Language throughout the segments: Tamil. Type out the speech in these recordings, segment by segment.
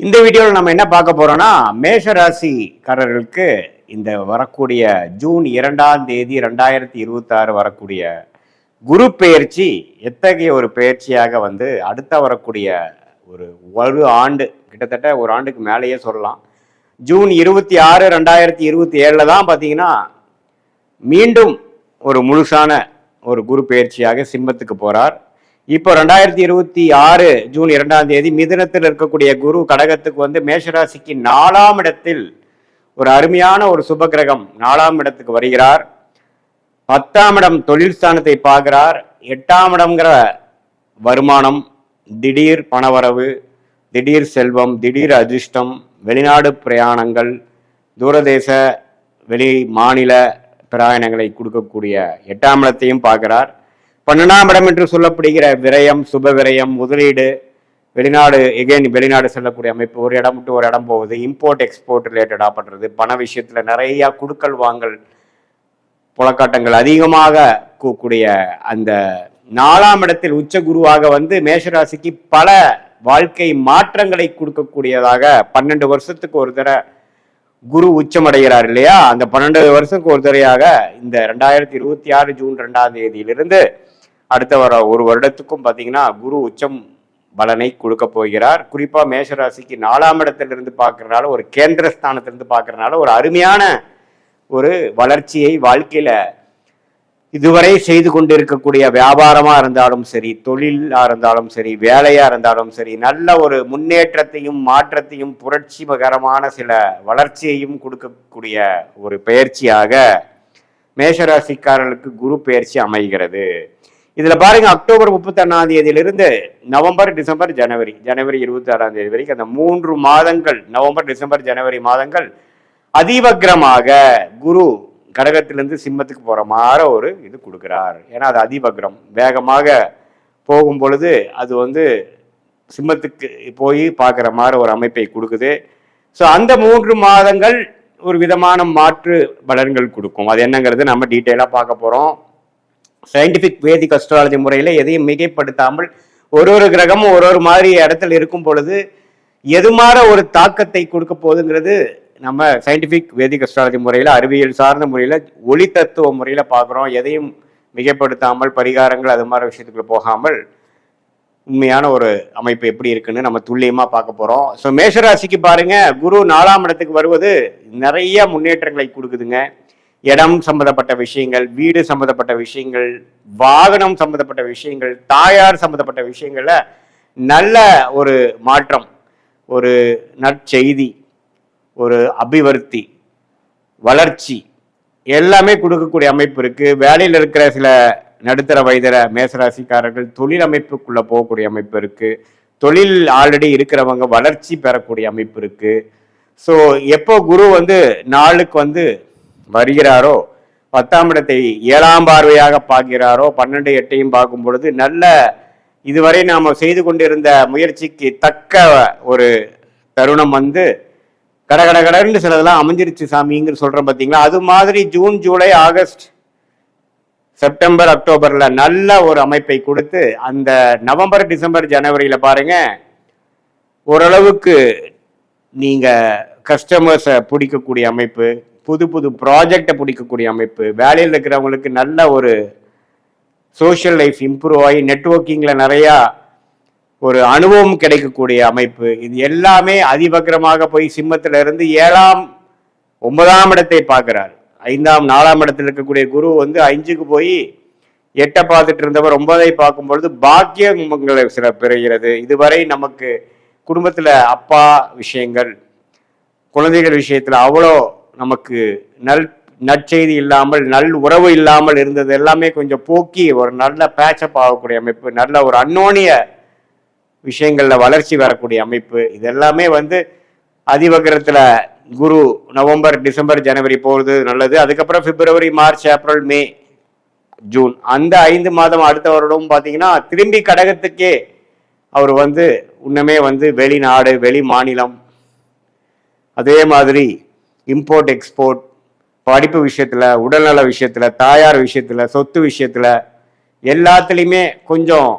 இந்த வீடியோவில் நம்ம என்ன பார்க்க போறோம்னா மேஷ ராசிக்காரர்களுக்கு இந்த வரக்கூடிய ஜூன் 2ஆம் தேதி 2026 வரக்கூடிய குரு பெயர்ச்சி எத்தகைய ஒரு பெயர்ச்சியாக அடுத்த வரக்கூடிய ஒரு ஆண்டு கிட்டத்தட்ட ஒரு ஆண்டுக்கு மேலேயே சொல்லலாம். ஜூன் 26 2027 தான் பார்த்தீங்கன்னா மீண்டும் ஒரு முழுசான ஒரு குரு பெயர்ச்சியாக சிம்மத்துக்கு போறார். இப்போ 2026 ஜூன் 2ஆம் தேதி மிதுனத்தில் இருக்கக்கூடிய குரு கடகத்துக்கு மேஷராசிக்கு 4ஆம் இடத்தில் ஒரு அருமையான ஒரு சுபகிரகம் 4ஆம் இடத்துக்கு வருகிறார். 10ஆம் இடம் தொழில் ஸ்தானத்தை பார்க்கிறார். 8ஆம் இடம்ங்கிற வருமானம், திடீர் பணவரவு, திடீர் செல்வம், திடீர் அதிர்ஷ்டம், வெளிநாடு பிரயாணங்கள், தூரதேச வெளி மாநில பிரயாணங்களை கொடுக்கக்கூடிய 8ஆம் இடத்தையும் பார்க்கிறார். 12ஆம் இடம் என்று சொல்லப்படுகிற விரயம், சுப விரயம், முதலீடு, வெளிநாடு செல்லக்கூடிய அமைப்பு, ஒரு இடம் விட்டு ஒரு இடம் போகுது, இம்போர்ட் எக்ஸ்போர்ட் ரிலேட்டடாக பண்ணுறது, பண விஷயத்தில் நிறைய குடுக்கல் வாங்கல் புலக்காட்டங்கள் அதிகமாக கூடிய அந்த 4ஆம் இடத்தில் உச்ச குருவாக மேஷராசிக்கு பல வாழ்க்கை மாற்றங்களை கொடுக்கக்கூடியதாக 12 வருஷத்துக்கு ஒரு தடவை குரு உச்சமடைகிறார் இல்லையா? அந்த 12 வருஷத்துக்கு ஒரு தடையாக இந்த 2026 ஜூன் 2ஆம் தேதியிலிருந்து அடுத்த ஒரு வருடத்துக்கும் பார்த்தீங்கன்னா குரு உச்சம் பலனை கொடுக்க போகிறார். குறிப்பா மேஷராசிக்கு 4ஆம் இடத்திலிருந்து பார்க்கறதுனால, ஒரு கேந்திர ஸ்தானத்திலிருந்து பார்க்கறதுனால ஒரு அருமையான ஒரு வளர்ச்சியை வாழ்க்கையில இதுவரை செய்து கொண்டிருக்கக்கூடிய வியாபாரமா இருந்தாலும் சரி, தொழிலா இருந்தாலும் சரி, வேலையா இருந்தாலும் சரி, நல்ல ஒரு முன்னேற்றத்தையும் மாற்றத்தையும் புரட்சிகரமான சில வளர்ச்சியையும் கொடுக்கக்கூடிய ஒரு பயிற்சியாக மேஷராசிக்காரர்களுக்கு குரு பயிற்சி அமைகிறது. இதுல பாருங்க, அக்டோபர் 31ஆம் தேதியிலிருந்து நவம்பர், டிசம்பர், ஜனவரி 26ஆம் தேதி வரைக்கும் அந்த 3 மாதங்கள், நவம்பர், டிசம்பர், ஜனவரி மாதங்கள் அதிவக்ரமாக குரு கடகத்திலிருந்து சிம்மத்துக்கு போற மாதிரி ஒரு இது கொடுக்கிறார். ஏன்னா அது அதிவக்ரம், வேகமாக போகும் பொழுது அது சிம்மத்துக்கு போய் பார்க்குற மாதிரி ஒரு அமைப்பை கொடுக்குது. ஸோ அந்த 3 மாதங்கள் ஒரு விதமான மாற்று பலன்கள் கொடுக்கும். அது என்னங்கிறது நம்ம டீட்டெயிலாக பார்க்க போறோம். சயின்டிபிக் வேதிக் அஸ்ட்ராலஜி முறையில் எதையும் மிகைப்படுத்தாமல் ஒரு கிரகமும் ஒரு மாதிரி இடத்துல இருக்கும் பொழுது எது மாதிரி ஒரு தாக்கத்தை கொடுக்க போகுதுங்கிறது நம்ம சயின்டிபிக் வேதிக் அஸ்ட்ராலஜி முறையில், அறிவியல் சார்ந்த முறையில், ஒளி தத்துவ முறையில் பார்க்குறோம். எதையும் மிகைப்படுத்தாமல், பரிகாரங்கள் அது மாதிரி விஷயத்துக்குள்ள போகாமல் உண்மையான ஒரு அமைப்பு எப்படி இருக்குன்னு நம்ம துல்லியமாக பார்க்க போகிறோம். ஸோ மேஷராசிக்கு பாருங்க, குரு 4ஆம் இடத்துக்கு வருவது நிறைய முன்னேற்றங்களை கொடுக்குதுங்க. இடம் சம்பந்தப்பட்ட விஷயங்கள், வீடு சம்பந்தப்பட்ட விஷயங்கள், வாகனம் சம்பந்தப்பட்ட விஷயங்கள், தாயார் சம்பந்தப்பட்ட விஷயங்கள்ல நல்ல ஒரு மாற்றம், ஒரு நற்செய்தி, ஒரு அபிவிருத்தி, வளர்ச்சி எல்லாமே கொடுக்கக்கூடிய அமைப்பு இருக்கு. வேலையில் இருக்கிற சில நடுத்தர வயதில மேசராசிக்காரர்கள் தொழில் அமைப்புக்குள்ள போகக்கூடிய அமைப்பு இருக்கு. தொழில் ஆல்ரெடி இருக்கிறவங்க வளர்ச்சி பெறக்கூடிய அமைப்பு இருக்கு. ஸோ எப்போ குரு நாளுக்கு வருகிறாரோ, 10ஆம் இடத்தை 7ஆம் பார்வையாக பார்க்கிறாரோ, 12 8ஐயும் பார்க்கும் பொழுது நல்ல இதுவரை நாம செய்து கொண்டிருந்த முயற்சிக்கு தக்க ஒரு தருணம் கடகடன்னு சிலதெல்லாம் அமைஞ்சிருச்சு சாமிங்கிற சொல்றோம் பார்த்தீங்களா? அது மாதிரி ஜூன், ஜூலை, ஆகஸ்ட், செப்டம்பர், அக்டோபர்ல நல்ல ஒரு அமைப்பை கொடுத்து அந்த நவம்பர், டிசம்பர், ஜனவரியில பாருங்க ஓரளவுக்கு நீங்க கஸ்டமர்ஸை பிடிக்கக்கூடிய அமைப்பு, புது புது ப்ராஜெக்டை பிடிக்கக்கூடிய அமைப்பு, வேலையில் இருக்கிறவங்களுக்கு நல்ல ஒரு சோஷியல் லைஃப் இம்ப்ரூவ் ஆகி நெட்வொர்க்கிங்கில் நிறையா ஒரு அனுபவம் கிடைக்கக்கூடிய அமைப்பு, இது எல்லாமே அதிவக்ரமாக போய் சிம்மத்தில இருந்து 7ஆம் 9ஆம் இடத்தை பார்க்கிறார். 5ஆம் 4ஆம் இடத்தில் இருக்கக்கூடிய குரு 5க்கு போய் 8 பார்த்துட்டு இருந்தவர் 9ஐ பார்க்கும் பொழுது பாக்கியங்களை சில பெறுகிறது. இதுவரை நமக்கு குடும்பத்தில் அப்பா விஷயங்கள், குழந்தைகள் விஷயத்தில் அவ்வளோ நமக்கு நற்செய்தி இல்லாமல், நல் உறவு இல்லாமல் இருந்தது எல்லாமே கொஞ்சம் போக்கி ஒரு நல்ல பேச்சப் ஆகக்கூடிய அமைப்பு, நல்ல ஒரு அந்யோன்ய விஷயங்கள்ல வளர்ச்சி வரக்கூடிய அமைப்பு, இதெல்லாமே அதிவக்ரத்துல குரு நவம்பர், டிசம்பர், ஜனவரி போகிறது நல்லது. அதுக்கப்புறம் பிப்ரவரி, மார்ச், ஏப்ரல், மே, ஜூன் அந்த 5 மாதம் அடுத்த வருடம் பார்த்தீங்கன்னா திரும்பி கடகத்துக்கே அவர் இன்னமே வெளிநாடு, வெளி மாநிலம், அதே மாதிரி இம்போர்ட் எக்ஸ்போர்ட், படிப்பு விஷயத்துல, உடல்நல விஷயத்துல, தாயார் விஷயத்துல, சொத்து விஷயத்துல எல்லாத்துலேயுமே கொஞ்சம்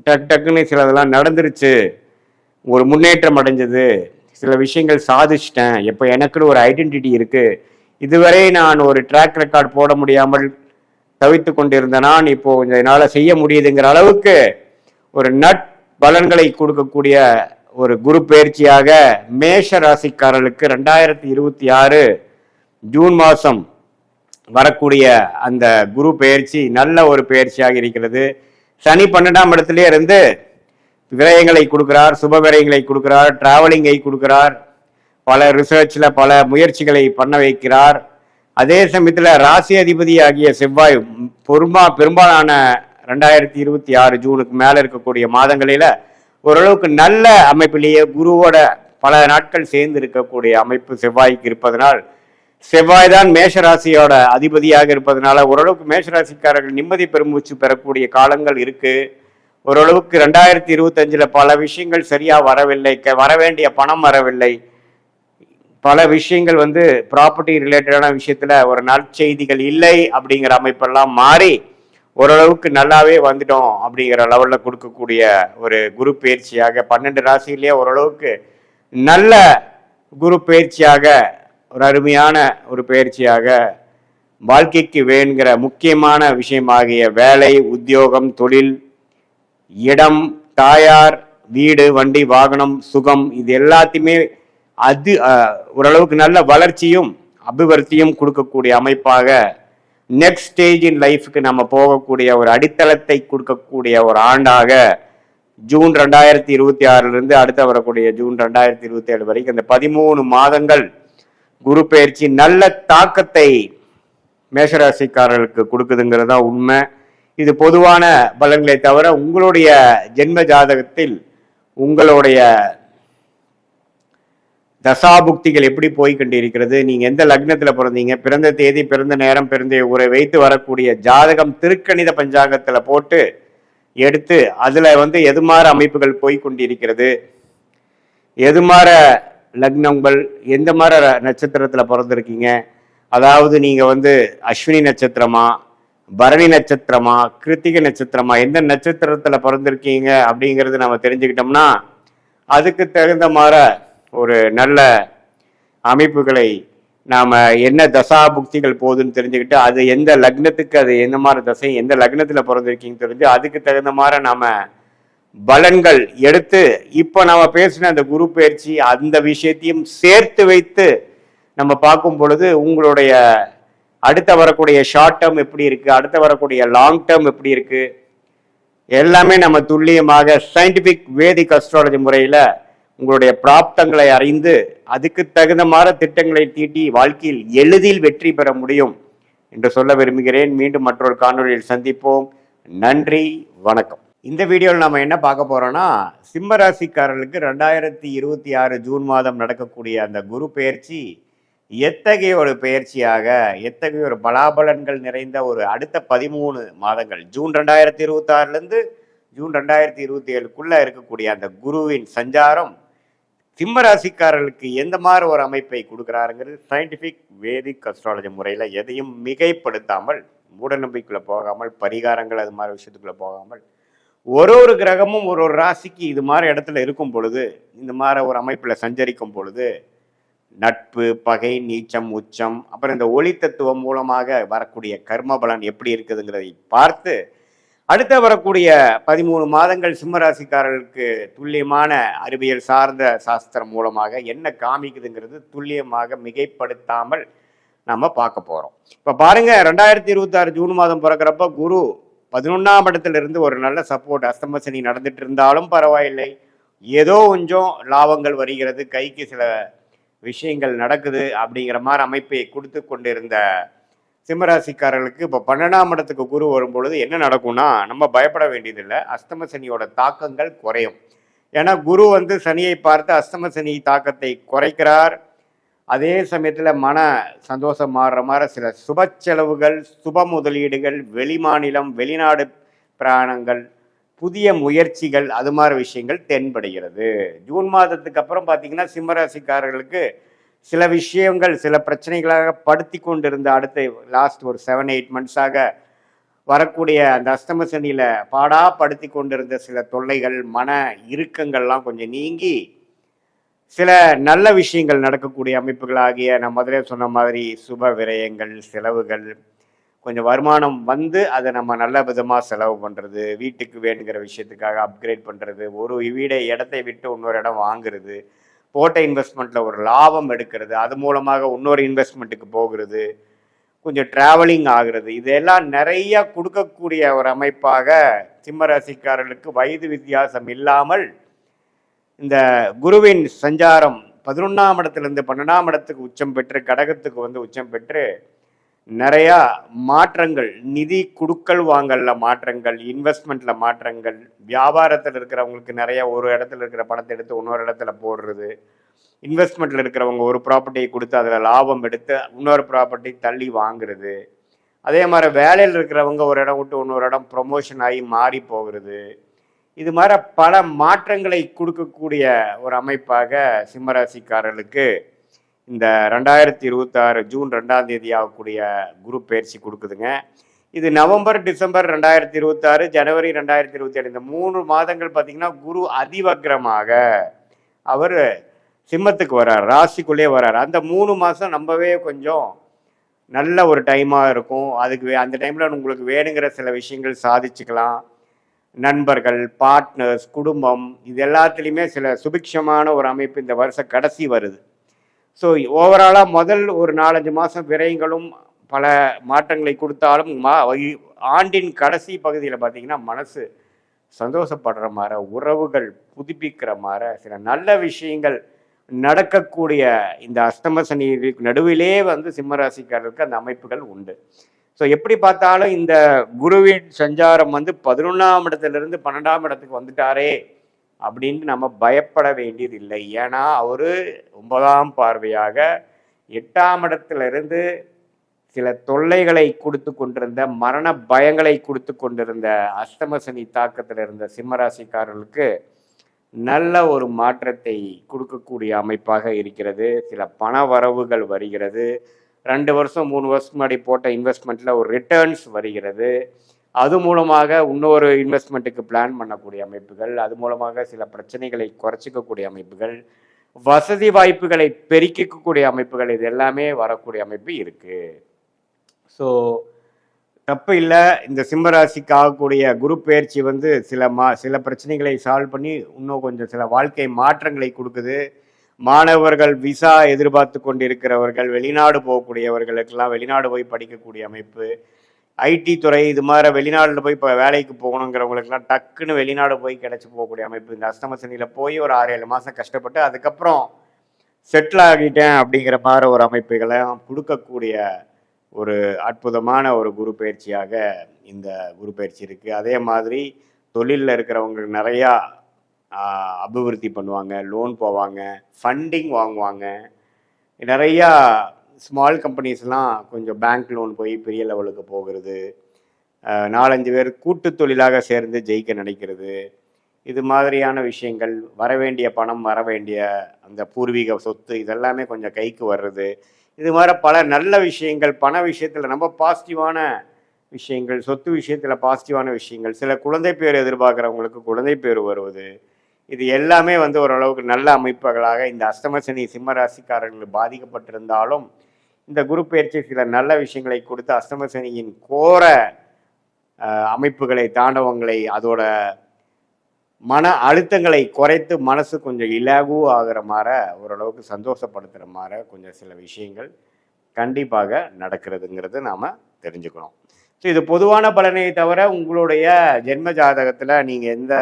டக்குன்னு சிலதெல்லாம் நடந்துருச்சு, ஒரு முன்னேற்றம் அடைஞ்சது, சில விஷயங்கள் சாதிச்சிட்டேன், இப்போ எனக்குன்னு ஒரு ஐடென்டிட்டி இருக்கு, இதுவரை நான் ஒரு ட்ராக் ரெக்கார்ட் போட முடியாமல் தவித்து கொண்டிருந்த நான் இப்போ என்னால் செய்ய முடியுதுங்கிற அளவுக்கு ஒரு பலன்களை கொடுக்கக்கூடிய ஒரு குரு பயிற்சியாக மேஷ ராசிக்காரர்களுக்கு 2026 ஜூன் மாதம் வரக்கூடிய அந்த குரு பயிற்சி நல்ல ஒரு பயிற்சியாக இருக்கிறது. சனி 12ஆம் இடத்திலே இருந்து விரயங்களை கொடுக்கிறார், சுப விரயங்களை கொடுக்கிறார், டிராவலிங்கை கொடுக்கிறார், பல ரிசர்ச்சில் பல முயற்சிகளை பண்ண வைக்கிறார். அதே சமயத்தில் ராசி அதிபதி ஆகிய செவ்வாய் பெரும்பாலான 2026 ஜூனுக்கு மேலே இருக்கக்கூடிய மாதங்களில் ஓரளவுக்கு நல்ல அமைப்பிலேயே குருவோட பல நாட்கள் சேர்ந்து இருக்கக்கூடிய அமைப்பு செவ்வாய்க்கு இருப்பதனால், செவ்வாய் தான் மேஷராசியோட அதிபதியாக இருப்பதனால ஓரளவுக்கு மேஷராசிக்காரர்கள் நிம்மதி பெருமூச்சு பெறக்கூடிய காலங்கள் இருக்கு. ஓரளவுக்கு 2025 பல விஷயங்கள் சரியா வரவில்லை, வர வேண்டிய பணம் வரவில்லை, பல விஷயங்கள் ப்ராப்பர்ட்டி ரிலேட்டடான விஷயத்துல ஒரு நற்செய்திகள் இல்லை அப்படிங்கிற அமைப்பெல்லாம் மாறி ஓரளவுக்கு நல்லாவே வந்துட்டோம் அப்படிங்கிற லெவலில் கொடுக்கக்கூடிய ஒரு குரு பயிற்சியாக 12 ராசியிலேயே ஓரளவுக்கு நல்ல குரு பயிற்சியாக ஒரு அருமையான ஒரு பயிற்சியாக வாழ்க்கைக்கு வேணுங்கிற முக்கியமான விஷயமாகிய வேலை, உத்தியோகம், தொழில், இடம், தாயார், வீடு, வண்டி, வாகனம், சுகம், இது எல்லாத்தையுமே ஓரளவுக்கு நல்ல வளர்ச்சியும் அபிவிருத்தியும் கொடுக்கக்கூடிய அமைப்பாக நெக்ஸ்ட் ஸ்டேஜ் இன் லைஃப்க்கு நம்ம போகக்கூடிய ஒரு அடித்தளத்தை கொடுக்கக்கூடிய ஒரு ஆண்டாக ஜூன் 2026 அடுத்து வரக்கூடிய ஜூன் 2027 வரைக்கும் இந்த 13 மாதங்கள் குரு பயிற்சி நல்ல தாக்கத்தை மேஷராசிக்காரர்களுக்கு கொடுக்குதுங்கிறது தான் உண்மை. இது பொதுவான பலன்களை தவிர உங்களுடைய ஜென்ம ஜாதகத்தில் உங்களுடைய தசாபுக்திகள் எப்படி போய்கொண்டிருக்கிறது, நீங்க எந்த லக்னத்துல பிறந்தீங்க, பிறந்த தேதி, பிறந்த நேரம், பிறந்த ஊரை வைத்து வரக்கூடிய ஜாதகம் திருக்கணித பஞ்சாங்கத்துல போட்டு எடுத்து அதுல எதுமாற அமைப்புகள் போய்கொண்டிருக்கிறது, எதுமாற லக்னங்கள், எந்த மாதிரி நட்சத்திரத்துல பிறந்திருக்கீங்க, அதாவது நீங்க அஸ்வினி நட்சத்திரமா, பரணி நட்சத்திரமா, கிருத்திகை நட்சத்திரமா, எந்த நட்சத்திரத்துல பிறந்திருக்கீங்க அப்படிங்கிறது நம்ம தெரிஞ்சுக்கிட்டோம்னா அதுக்கு தகுந்த மாதிரி ஒரு நல்ல அமைப்புகளை நாம என்ன தசா புக்திகள் போகுதுன்னு தெரிஞ்சுக்கிட்டு அது எந்த லக்னத்துக்கு அது எந்த மாதிரி தசை, எந்த லக்னத்துல பிறந்திருக்கீங்க தெரிஞ்சு அதுக்கு தகுந்த மாதிரி நாம பலன்கள் எடுத்து இப்போ நாம பேசின அந்த குரு பயிற்சி அந்த விஷயத்தையும் சேர்த்து வைத்து நம்ம பார்க்கும் பொழுது உங்களுடைய அடுத்த வரக்கூடிய ஷார்ட் டேர்ம் எப்படி இருக்கு, அடுத்த வரக்கூடிய லாங் டேர்ம் எப்படி இருக்கு, எல்லாமே நம்ம துல்லியமாக சயின்டிபிக் வேதிக் அஸ்ட்ராலஜி முறையில உங்களுடைய பிராப்தங்களை அறிந்து அதுக்கு தகுந்த மாதிரி திட்டங்களை தீட்டி வாழ்க்கையில் எளிதில் வெற்றி பெற முடியும் என்று சொல்ல விரும்புகிறேன். மீண்டும் மற்றொரு காணொலியில் சந்திப்போம். நன்றி, வணக்கம். இந்த வீடியோவில் நம்ம என்ன பார்க்க போறோம்னா, சிம்ம ராசிக்காரர்களுக்கு 2026 ஜூன் மாதம் நடக்கக்கூடிய அந்த குரு பெயர்ச்சி எத்தகைய ஒரு பெயர்ச்சியாக, எத்தகைய ஒரு பலாபலன்கள் நிறைந்த ஒரு அடுத்த 13 மாதங்கள் ஜூன் 2026 ஜூன் 2027 இருக்கக்கூடிய அந்த குருவின் சஞ்சாரம் சிம்ம ராசிக்காரர்களுக்கு எந்த மாதிரி ஒரு அமைப்பை கொடுக்குறாருங்கிறது சயின்டிஃபிக் வேதிக் அஸ்ட்ராலஜி முறையில் எதையும் மிகைப்படுத்தாமல், மூட நம்பிக்கைக்குள்ள போகாமல், பரிகாரங்கள் அது மாதிரி விஷயத்துக்குள்ள போகாமல், ஒரு கிரகமும் ஒரு ராசிக்கு இது மாதிரி இடத்துல இருக்கும் பொழுது, இந்த மாதிரி ஒரு அமைப்பில் சஞ்சரிக்கும் பொழுது நட்பு, பகை, நீச்சம், உச்சம், அப்புறம் இந்த ஒளி தத்துவம் மூலமாக வரக்கூடிய கர்ம பலன் எப்படி இருக்குதுங்கிறதை பார்த்து அடுத்த வரக்கூடிய 13 மாதங்கள் சிம்மராசிக்காரர்களுக்கு துல்லியமான அறிவியல் சார்ந்த சாஸ்திரம் மூலமாக என்ன காமிக்குதுங்கிறது துல்லியமாக மிகைப்படுத்தாமல் நம்ம பார்க்க போறோம். இப்ப பாருங்க, 2026 ஜூன் மாதம் பிறக்கிறப்ப குரு 11ஆம் இடத்துல இருந்து ஒரு நல்ல சப்போர்ட், அஸ்தம சனி நடந்துட்டு இருந்தாலும் பரவாயில்லை, ஏதோ கொஞ்சம் லாபங்கள் வருகிறது, கைக்கு சில விஷயங்கள் நடக்குது அப்படிங்கிற மாதிரி அமைப்பை கொடுத்து கொண்டிருந்த சிம்மராசிக்காரர்களுக்கு இப்போ 12ஆம் இடத்துக்கு குரு வரும்பொழுது என்ன நடக்கும்னா, நம்ம பயப்பட வேண்டியதில்லை. அஸ்தம சனியோட தாக்கங்கள் குறையும். ஏன்னா குரு சனியை பார்த்து அஸ்தம சனி தாக்கத்தை குறைக்கிறார். அதே சமயத்தில் மன சந்தோஷம் மாறுற மாதிரி சில சுப செலவுகள், சுப முதலீடுகள், வெளிமாநிலம், வெளிநாடு பிராணங்கள், புதிய முயற்சிகள், அது மாதிரி விஷயங்கள் தென்படுகிறது. ஜூன் மாதத்துக்கு அப்புறம் பார்த்தீங்கன்னா சிம்மராசிக்காரர்களுக்கு சில விஷயங்கள் சில பிரச்சனைகளாக படுத்தி கொண்டிருந்த அடுத்த லாஸ்ட் ஒரு 7-8 மந்த்ஸாக வரக்கூடிய அந்த அஸ்தம சனியில பாடா படுத்தி கொண்டிருந்த சில தொல்லைகள், மன இறுக்கங்கள்லாம் கொஞ்சம் நீங்கி சில நல்ல விஷயங்கள் நடக்கக்கூடிய அமைப்புகளாகிய நான் முதலே சொன்ன மாதிரி சுப விரயங்கள், செலவுகள், கொஞ்சம் வருமானம் வந்து அதை நம்ம நல்ல விதமாக செலவு பண்ணுறது, வீட்டுக்கு வேணுங்கிற விஷயத்துக்காக அப்கிரேட் பண்ணுறது, ஒரு வீடை இடத்தை விட்டு இன்னொரு இடம் வாங்குறது, போட்ட இன்வெஸ்ட்மெண்ட்டில் ஒரு லாபம் எடுக்கிறது, அது மூலமாக இன்னொரு இன்வெஸ்ட்மெண்ட்டுக்கு போகிறது, கொஞ்சம் ட்ராவலிங் ஆகிறது, இதெல்லாம் நிறைய கொடுக்கக்கூடிய ஒரு அமைப்பாக சிம்ம ராசிக்காரர்களுக்கு வயது வித்தியாசம் இல்லாமல் இந்த குருவின் சஞ்சாரம் 11ஆம் இடத்திலிருந்து 12ஆம் இடத்துக்கு உச்சம் பெற்று கடகத்துக்கு வந்து உச்சம் பெற்று நிறையா மாற்றங்கள், நிதி குடுக்கல் வாங்கல்ல மாற்றங்கள், இன்வெஸ்ட்மெண்ட்ல மாற்றங்கள், வியாபாரத்தில் இருக்கிறவங்களுக்கு நிறைய ஒரு இடத்துல இருக்கிற பணத்தை எடுத்து இன்னொரு இடத்துல போடுறது, இன்வெஸ்ட்மெண்ட்ல இருக்கிறவங்க ஒரு ப்ராப்பர்ட்டியை கொடுத்து அதில் லாபம் எடுத்து இன்னொரு ப்ராப்பர்ட்டி தள்ளி வாங்குறது, அதே மாதிரி வேலையில் இருக்கிறவங்க ஒரு இடம் விட்டு இன்னொரு இடம் ப்ரொமோஷன் ஆகி மாறி போகிறது, இது மாதிரி பல மாற்றங்களை கொடுக்கக்கூடிய ஒரு அமைப்பாக சிம்மராசிக்காரர்களுக்கு இந்த 2026 ஜூன் 2ஆம் தேதி ஆகக்கூடிய குரு பயிற்சி கொடுக்குதுங்க. இது நவம்பர், டிசம்பர் 2026, ஜனவரி 2027 இந்த 3 மாதங்கள் பார்த்தீங்கன்னா குரு அதிவக்ரமாக அவர் சிம்மத்துக்கு வர்றார், ராசிக்குள்ளே வர்றார். அந்த 3 மாதம் நம்பவே கொஞ்சம் நல்ல ஒரு டைமாக இருக்கும். அதுக்கு அந்த டைமில் உங்களுக்கு வேணுங்கிற சில விஷயங்கள் சாதிச்சுக்கலாம். நண்பர்கள், பார்ட்னர்ஸ், குடும்பம், இது எல்லாத்துலேயுமே சில சுபிக்ஷமான ஒரு அமைப்பு இந்த வருஷம் கடைசி வருது. ஸோ ஓவராலாக முதல் ஒரு 4-5 மாதம் விரயங்களும் பல மாற்றங்களை கொடுத்தாலும் ஆண்டின் கடைசி பகுதியில் பார்த்தீங்கன்னா மனசு சந்தோஷப்படுற மாதிரி, உறவுகள் புதுப்பிக்கிற மாதிரி, சில நல்ல விஷயங்கள் நடக்கக்கூடிய இந்த அஷ்டம சனி நடுவிலே வந்து சிம்மராசிக்காரருக்கு அந்த அமைப்புகள் உண்டு. ஸோ எப்படி பார்த்தாலும் இந்த குருவின் சஞ்சாரம் வந்து 11ஆம் இடத்துலேருந்து 12ஆம் இடத்துக்கு வந்துட்டாரே அப்படின்ட்டு நம்ம பயப்பட வேண்டியது இல்லை. ஏன்னா அவர் 9ஆம் பார்வையாக 8ஆம் இடத்திலிருந்து சில தொல்லைகளை கொடுத்து கொண்டிருந்த, மரண பயங்களை கொடுத்து கொண்டிருந்த அஷ்டம சனி தாக்கத்தில் இருந்த சிம்மராசிக்காரர்களுக்கு நல்ல ஒரு மாற்றத்தை கொடுக்கக்கூடிய அமைப்பாக இருக்கிறது. சில பண வரவுகள் வருகிறது. 2 வருஷம் 3 வருஷம் முன்னாடி போட்ட இன்வெஸ்ட்மெண்ட்டில் ஒரு ரிட்டர்ன்ஸ் வருகிறது. அது மூலமாக இன்னொரு இன்வெஸ்ட்மெண்ட்டுக்கு பிளான் பண்ணக்கூடிய அமைப்புகள், அது மூலமாக சில பிரச்சனைகளை குறைச்சிக்கக்கூடிய அமைப்புகள், வசதி வாய்ப்புகளை பெருக்கிக்கக்கூடிய அமைப்புகள், இது எல்லாமே வரக்கூடிய அமைப்பு இருக்குது. ஸோ தப்பு இல்லை. இந்த சிம்மராசிக்கு ஆகக்கூடிய குரு பயிற்சி வந்து சில பிரச்சனைகளை சால்வ் பண்ணி இன்னும் கொஞ்சம் சில வாழ்க்கை மாற்றங்களை கொடுக்குது. மாணவர்கள், விசா எதிர்பார்த்து கொண்டிருக்கிறவர்கள், வெளிநாடு போகக்கூடியவர்களுக்கெல்லாம் வெளிநாடு போய் படிக்கக்கூடிய அமைப்பு, ஐடி துறை இது மாதிரி வெளிநாட்டில் போய் இப்போ வேலைக்கு போகணுங்கிறவங்களுக்கெல்லாம் டக்குன்னு வெளிநாடு போய் கிடச்சி போகக்கூடிய அமைப்பு. இந்த அஷ்டம சனியில் போய் ஒரு 6-7 மாதம் கஷ்டப்பட்டு அதுக்கப்புறம் செட்டில் ஆகிட்டேன் அப்படிங்கிற மாதிரி ஒரு அமைப்புகளை கொடுக்கக்கூடிய ஒரு அற்புதமான ஒரு குரு பயிற்சியாக இந்த குரு பயிற்சி இருக்குது. அதே மாதிரி தொழிலில் இருக்கிறவங்களுக்கு நிறையா அபிவிருத்தி பண்ணுவாங்க, லோன் போவாங்க, ஃபண்டிங் வாங்குவாங்க. நிறையா ஸ்மால் கம்பெனிஸ்லாம் கொஞ்சம் பேங்க் லோன் போய் பெரிய லெவலுக்கு போகிறது, 4-5 பேர் கூட்டு தொழிலாக சேர்ந்து ஜெயிக்க நினைக்கிறது, இது மாதிரியான விஷயங்கள், வரவேண்டிய பணம், வரவேண்டிய அந்த பூர்வீக சொத்து இதெல்லாமே கொஞ்சம் கைக்கு வர்றது, இது மாதிரி பல நல்ல விஷயங்கள், பண விஷயத்தில் ரொம்ப பாசிட்டிவான விஷயங்கள், சொத்து விஷயத்தில் பாசிட்டிவான விஷயங்கள், சில குழந்தை பேர் எதிர்பார்க்குறவங்களுக்கு குழந்தை பேர் வருவது, இது எல்லாமே வந்து ஓரளவுக்கு நல்ல அமைப்புகளாக இந்த அஷ்டம சனி சிம்ம ராசிக்காரர்கள் பாதிக்கப்பட்டிருந்தாலும் இந்த குரு பயிற்சி சில நல்ல விஷயங்களை கொடுத்து அஷ்டம சனியின் கோர அமைப்புகளை, தாண்டவங்களை, அதோட மன அழுத்தங்களை குறைத்து மனசு கொஞ்சம் இலகு ஆகிற மாதிரி, ஓரளவுக்கு சந்தோஷப்படுத்துகிற மாதிரி கொஞ்சம் சில விஷயங்கள் கண்டிப்பாக நடக்கிறதுங்கிறது நாம் தெரிஞ்சுக்கணும். ஸோ இது பொதுவான பலனை தவிர உங்களுடைய ஜென்ம ஜாதகத்தில் நீங்கள் எந்த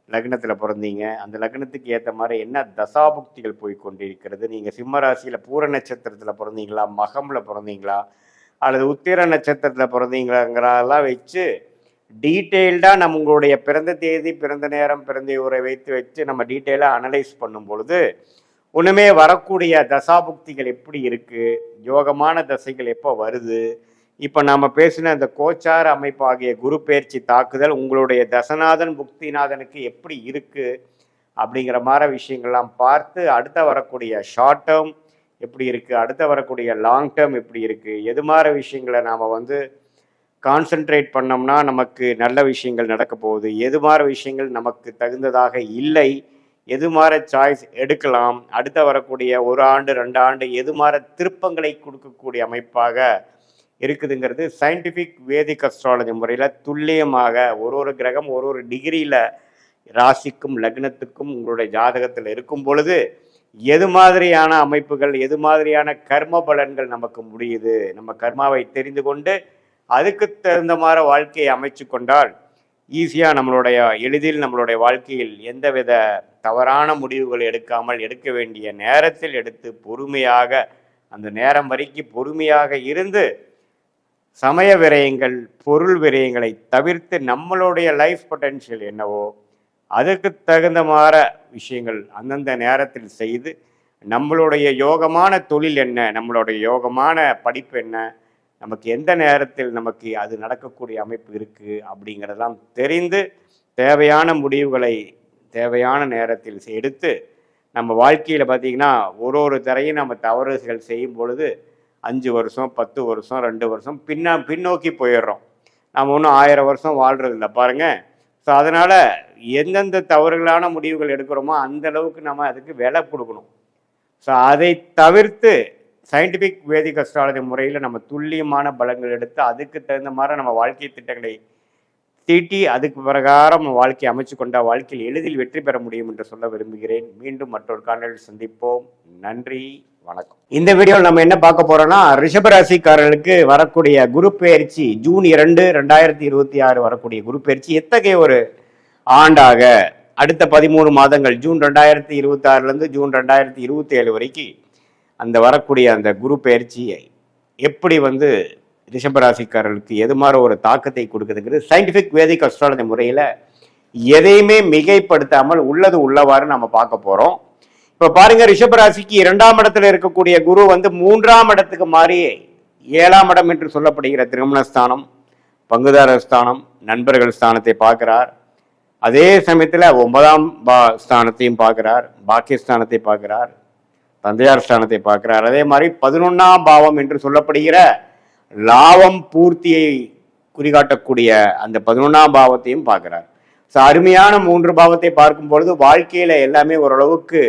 லக்னத்தில் பிறந்தீங்க, அந்த லக்னத்துக்கு ஏற்ற மாதிரி என்ன தசாபுக்திகள் போய் கொண்டிருக்கிறது, நீங்கள் சிம்ம ராசியில் பூர நட்சத்திரத்தில் பிறந்தீங்களா, மகமில் பிறந்தீங்களா, அல்லது உத்திர நட்சத்திரத்தில் பிறந்தீங்களாங்கிறதெல்லாம் வச்சு டீட்டெயில்டாக நம்ம உங்களுடைய பிறந்த தேதி, பிறந்த நேரம், பிறந்த ஊரை வச்சு நம்ம டீட்டெயிலாக அனலைஸ் பண்ணும் பொழுது ஒன்றுமே வரக்கூடிய தசாபுக்திகள் எப்படி இருக்குது, யோகமான தசைகள் எப்போ வருது, இப்போ நாம் பேசின இந்த கோச்சார அமைப்பு ஆகிய குரு பயிற்சி தாக்குதல் உங்களுடைய தசநாதன் புக்திநாதனுக்கு எப்படி இருக்குது அப்படிங்கிற மாதிரி விஷயங்கள்லாம் பார்த்து அடுத்த வரக்கூடிய ஷார்ட் டேர்ம் எப்படி இருக்குது, அடுத்த வரக்கூடிய லாங் டேர்ம் எப்படி இருக்குது, எது மாதிரி விஷயங்களை நாம் வந்து கான்சென்ட்ரேட் பண்ணோம்னா நமக்கு நல்ல விஷயங்கள் நடக்க போகுது, எது மாதிரி விஷயங்கள் நமக்கு தகுந்ததாக இல்லை, எது மாதிரி சாய்ஸ் எடுக்கலாம், அடுத்த வரக்கூடிய 1 ஆண்டு 2 ஆண்டு எது மாதிரி திருப்பங்களை கொடுக்கக்கூடிய அமைப்பாக இருக்குதுங்கிறது சயின்டிஃபிக் வேதிக் அஸ்ட்ராலஜி முறையில் துல்லியமாக ஒரு கிரகம் ஒரு டிகிரியில் ராசிக்கும் லக்னத்துக்கும் உங்களுடைய ஜாதகத்தில் இருக்கும் பொழுது எது மாதிரியான அமைப்புகள், எது மாதிரியான கர்ம பலன்கள் நமக்கு முடியுது, நம்ம கர்மாவை தெரிந்து கொண்டு அதுக்கு தகுந்த மாதிரி வாழ்க்கையை அமைச்சு கொண்டால் ஈஸியாக எளிதில் நம்மளுடைய வாழ்க்கையில் எந்தவித தவறான முடிவுகள் எடுக்காமல் எடுக்க வேண்டிய நேரத்தில் எடுத்து பொறுமையாக அந்த நேரம் வரைக்கும் பொறுமையாக இருந்து சமய விரயங்கள், பொருள் விரயங்களை தவிர்த்து நம்மளுடைய லைஃப் பொட்டென்ஷியல் என்னவோ அதுக்கு தகுந்த மாதிரி விஷயங்கள் அந்தந்த நேரத்தில் செய்து நம்மளுடைய யோகமான தொழில் என்ன, நம்மளுடைய யோகமான படிப்பு என்ன, நமக்கு எந்த நேரத்தில் நமக்கு அது நடக்கக்கூடிய அமைப்பு இருக்குது அப்படிங்கிறதெல்லாம் தெரிந்து தேவையான முடிவுகளை தேவையான நேரத்தில் எடுத்து நம்ம வாழ்க்கையில் பார்த்திங்கன்னா ஒரு தரையும் நம்ம தவறுகள் செய்யும் பொழுது 5 வருஷம் 10 வருஷம் 2 வருஷம் பின்னோக்கி போயிடுறோம். நம்ம ஒன்றும் 1000 வருஷம் வாழ்கிறதில்ல பாருங்கள். ஸோ அதனால் எந்தெந்த தவறுகளான முடிவுகள் எடுக்கிறோமோ அந்த அளவுக்கு நம்ம அதுக்கு விலை கொடுக்கணும். ஸோ அதை தவிர்த்து சயின்டிஃபிக் வேதிக் அஸ்ட்ராலஜி முறையில் நம்ம துல்லியமான பலங்கள் எடுத்து அதுக்கு தகுந்த மாதிரி நம்ம வாழ்க்கை திட்டங்களை தீட்டி அதுக்கு பிரகாரம் நம்ம வாழ்க்கையை அமைச்சு கொண்டால் வாழ்க்கையில் எளிதில் வெற்றி பெற முடியும் என்று சொல்ல விரும்புகிறேன். மீண்டும் மற்றொரு காணொளியில் சந்திப்போம். நன்றி, வணக்கம். இந்த வீடியோவில் நம்ம என்ன பார்க்க போறோம்னா, ரிஷபராசிக்காரர்களுக்கு வரக்கூடிய குரு பெயர்ச்சி ஜூன் 2, 2026 வரக்கூடிய குரு பெயர்ச்சி எத்தகைய ஒரு ஆண்டாக அடுத்த 13 மாதங்கள் ஜூன் 2026 ஜூன் 2027 வரைக்கும் அந்த வரக்கூடிய அந்த குரு பெயர்ச்சியை எப்படி ரிஷபராசிக்காரர்களுக்கு எது மாதிரி ஒரு தாக்கத்தை கொடுக்குதுங்கிறது சயின்டிஃபிக் வேதிக் அஸ்ட்ராலஜி முறையில் எதையுமே மிகைப்படுத்தாமல் உள்ளது உள்ளவாறு நம்ம பார்க்க போகிறோம். இப்போ பாருங்க, ரிஷபராசிக்கு 2ஆம் இடத்துல இருக்கக்கூடிய குரு 3ஆம் இடத்துக்கு மாறி 7ஆம் இடம் என்று சொல்லப்படுகிற திருமணஸ்தானம், பங்குதாரர் ஸ்தானம், நண்பர்கள் ஸ்தானத்தை பார்க்கிறார். அதே சமயத்தில் 9ஆம் ஸ்தானத்தையும் பார்க்கிறார், பாக்கியஸ்தானத்தை பார்க்கிறார், தந்தையார் ஸ்தானத்தை பார்க்கிறார். அதே மாதிரி 11ஆம் பாவம் என்று சொல்லப்படுகிற லாபம் பூர்த்தியை குறிகாட்டக்கூடிய அந்த 11ஆம் பாவத்தையும் பார்க்கிறார். ஸோ அருமையான 3 பாவத்தை பார்க்கும் பொழுது வாழ்க்கையில எல்லாமே ஓரளவுக்கு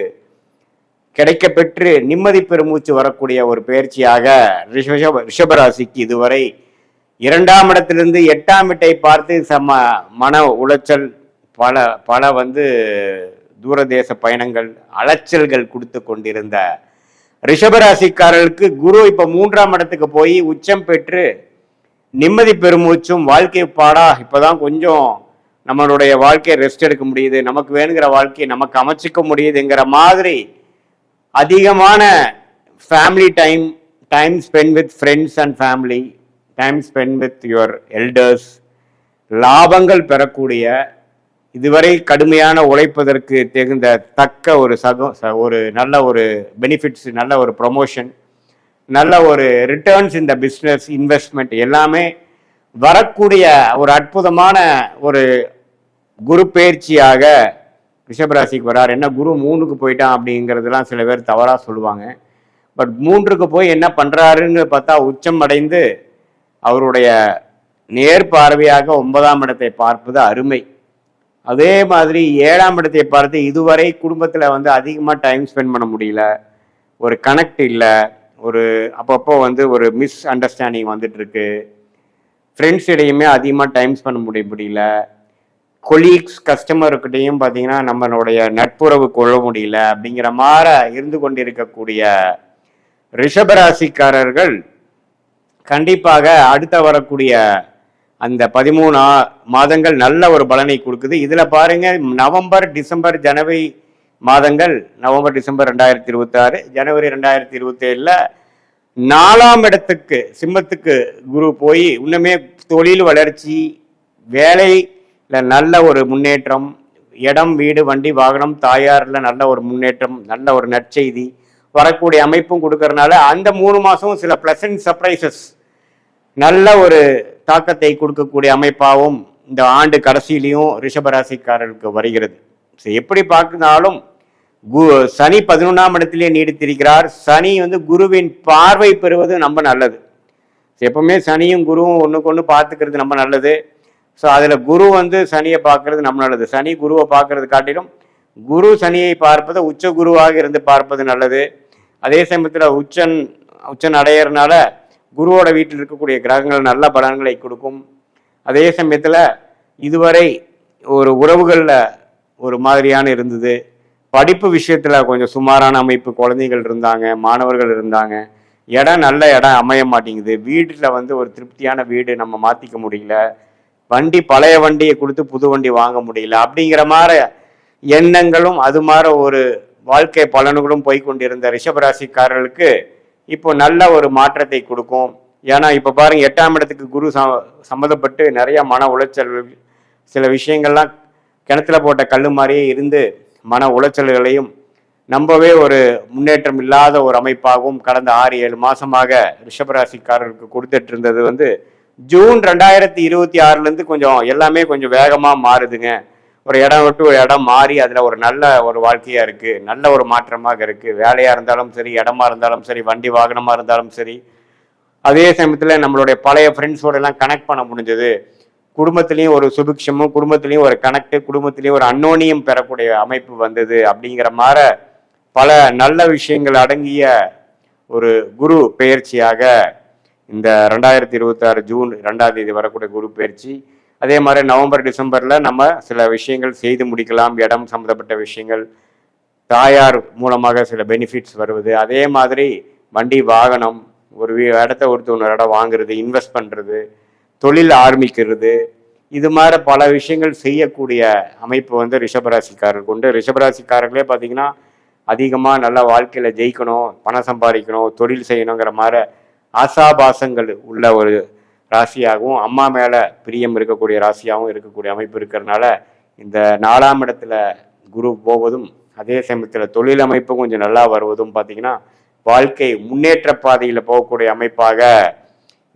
கிடைக்க பெற்று நிம்மதி பெருமூச்சு வரக்கூடிய ஒரு பயிற்சியாக ரிஷபராசிக்கு இதுவரை 2ஆம் இடத்திலிருந்து 8ஆம் வீட்டை பார்த்து மன உளைச்சல், பல தூரதேச பயணங்கள், அலைச்சல்கள் கொடுத்து கொண்டிருந்த ரிஷபராசிக்காரர்களுக்கு குரு இப்ப 3ஆம் இடத்துக்கு போய் உச்சம் பெற்று நிம்மதி பெருமூச்சும் வாழ்க்கை பாடா இப்பதான் கொஞ்சம் நம்மளுடைய வாழ்க்கையை ரெஸ்ட் எடுக்க முடியுது, நமக்கு வேணுங்கிற வாழ்க்கையை நமக்கு அமைச்சிக்க முடியுதுங்கிற மாதிரி அதிகமான family time spend with friends and family, time spend with your elders, லாபங்கள் பெறக்கூடிய, இதுவரை கடுமையான உழைப்பதற்கு தக்க ஒரு நல்ல ஒரு பெனிஃபிட்ஸ், நல்ல ஒரு ப்ரொமோஷன், நல்ல ஒரு ரிட்டர்ன்ஸ் இந்த பிஸ்னஸ் இன்வெஸ்ட்மெண்ட் எல்லாமே வரக்கூடிய ஒரு அற்புதமான ஒரு குரு பயிற்சியாக ரிஷபராசிக்கு வரார். என்ன குரு 3க்கு போயிட்டான் அப்படிங்கிறதுலாம் சில பேர் தவறாக சொல்லுவாங்க. பட் 3க்கு போய் என்ன பண்ணுறாருன்னு பார்த்தா உச்சம் அடைந்து அவருடைய நேர் பார்வையாக 9ஆம் இடத்தை பார்ப்பது அருமை. அதே மாதிரி 7ஆம் இடத்தை பார்த்து இதுவரை குடும்பத்தில் அதிகமாக டைம் ஸ்பெண்ட் பண்ண முடியல, ஒரு கனெக்ட் இல்லை, ஒரு அப்பப்போ ஒரு மிஸ் அண்டர்ஸ்டாண்டிங் இருக்கு, ஃப்ரெண்ட்ஸ் இடையுமே அதிகமாக டைம் ஸ்பெண்ட் முடியல, கொலீக்ஸ் கஸ்டமர்கிட்டையும் பார்த்தீங்கன்னா நம்மளுடைய நட்புறவு கொள்ள முடியல அப்படிங்கிற மாதிரி இருந்து கொண்டிருக்கக்கூடிய ரிஷபராசிக்காரர்கள் கண்டிப்பாக அடுத்த வரக்கூடிய அந்த 13 மாதங்கள் நல்ல ஒரு பலனை கொடுக்குது. இதுல பாருங்க, நவம்பர் டிசம்பர் ஜனவரி மாதங்கள், நவம்பர் டிசம்பர் 2026, ஜனவரி 2027 4ஆம் இடத்துக்கு சிம்மத்துக்கு குரு போய் இன்னுமே தொழில் வளர்ச்சி, வேலையில் நல்ல ஒரு முன்னேற்றம், இடம் வீடு வண்டி வாகனம் தாயாரில் நல்ல ஒரு முன்னேற்றம், நல்ல ஒரு நற்செய்தி வரக்கூடிய அமைப்பும் கொடுக்கறதுனால அந்த 3 மாதமும் சில பிளசன்ட் சர்ப்ரைசஸ் நல்ல ஒரு தாக்கத்தை கொடுக்கக்கூடிய அமைப்பாகவும் இந்த ஆண்டு கடைசியிலையும் ரிஷபராசிக்காரர்களுக்கு வருகிறது. எப்படி பார்க்கனாலும் சனி 11ஆம் இடத்திலே நீடித்திருக்கிறார். சனி குருவின் பார்வை பெறுவது ரொம்ப நல்லது. எப்பவுமே சனியும் குருவும் ஒன்றுக்கு ஒன்று பார்த்துக்கிறது ரொம்ப நல்லது. ஸோ அதில் குரு சனியை பார்க்கறது நம்ம நல்லது. சனி குருவை பார்க்கறது காட்டிலும் குரு சனியை பார்ப்பது உச்ச குருவாக இருந்து பார்ப்பது நல்லது. அதே சமயத்தில் உச்சன் அடையறனால குருவோட வீட்டில் இருக்கக்கூடிய கிரகங்கள் நல்ல பலன்களை கொடுக்கும். அதே சமயத்தில் இதுவரை ஒரு உறவுகளில் ஒரு மாதிரியான இருந்தது. படிப்பு விஷயத்தில் கொஞ்சம் சுமாரான அமைப்பு, குழந்தைகள் இருந்தாங்க, மாணவர்கள் இருந்தாங்க. நல்ல இடம் அமைய மாட்டேங்குது. வீட்டில் ஒரு திருப்தியான வீடு நம்ம மாற்றிக்க முடியல. பழைய வண்டியை கொடுத்து புது வண்டி வாங்க முடியல. அப்படிங்கிற மாதிரி எண்ணங்களும் அது மாதிரி ஒரு வாழ்க்கை பலன்களும் போய்கொண்டிருந்த ரிஷபராசிக்காரர்களுக்கு இப்போ நல்ல ஒரு மாற்றத்தை கொடுக்கும். ஏன்னா இப்போ பாருங்க, 8ஆம் இடத்துக்கு குரு சம்மந்தப்பட்டு நிறைய மன உளைச்சல்கள், சில விஷயங்கள்லாம் கிணத்துல போட்ட கல் மாதிரியே இருந்து மன உளைச்சல்களையும் நம்பவே ஒரு முன்னேற்றம் இல்லாத ஒரு அமைப்பாகவும் கடந்த 6-7 மாசமாக ரிஷபராசிக்காரருக்கு கொடுத்துட்டு இருந்தது ஜூன் 2026 கொஞ்சம் எல்லாமே கொஞ்சம் வேகமா மாறுதுங்க. ஒரு இடம் விட்டு ஒரு இடம் மாறி அதுல ஒரு நல்ல ஒரு வாழ்க்கையா இருக்கு, நல்ல ஒரு மாற்றமாக இருக்கு. வேலையா இருந்தாலும் சரி, இடமா இருந்தாலும் சரி, வண்டி வாகனமா இருந்தாலும் சரி. அதே சமயத்துல நம்மளுடைய பழைய ஃப்ரெண்ட்ஸோட எல்லாம் கனெக்ட் பண்ண முடிஞ்சது. குடும்பத்திலையும் ஒரு சுபிக்ஷமும், குடும்பத்திலையும் ஒரு கனெக்ட், குடும்பத்திலையும் ஒரு அன்னோனியம் பெறக்கூடிய அமைப்பு வந்தது. அப்படிங்கிற மாதிரி பல நல்ல விஷயங்கள் அடங்கிய ஒரு குரு பெயர்ச்சியாக இந்த 2026 ஜூன் 2ஆம் தேதி வரக்கூடிய குரு பெயர்ச்சி. அதே மாதிரி நவம்பர் டிசம்பர்ல நம்ம சில விஷயங்கள் செய்து முடிக்கலாம். இடம் சம்மந்தப்பட்ட விஷயங்கள், தாயார் மூலமாக சில பெனிஃபிட்ஸ் வருவது. அதே மாதிரி வண்டி வாகனம், ஒரு இடத்த ஒரு இடம் வாங்குறது, இன்வெஸ்ட் பண்றது, தொழில் ஆரம்பிக்கிறது, இது மாதிரி பல விஷயங்கள் செய்யக்கூடிய அமைப்பு ரிஷபராசிக்காரருக்கு உண்டு. ரிஷபராசிக்காரர்களே பார்த்தீங்கன்னா அதிகமாக நல்ல வாழ்க்கையில் ஜெயிக்கணும், பணம் சம்பாதிக்கணும், தொழில் செய்யணுங்கிற மாதிரி ஆசாபாசங்கள் உள்ள ஒரு ராசியாகவும், அம்மா மேலே பிரியம் இருக்கக்கூடிய ராசியாகவும் இருக்கக்கூடிய அமைப்பு இருக்கிறதுனால இந்த 4ஆம் இடத்துல குரு போவதும், அதே சமயத்தில் தொழில் அமைப்பு கொஞ்சம் நல்லா வருவதும் பார்த்தீங்கன்னா வாழ்க்கை முன்னேற்ற பாதையில் போகக்கூடிய அமைப்பாக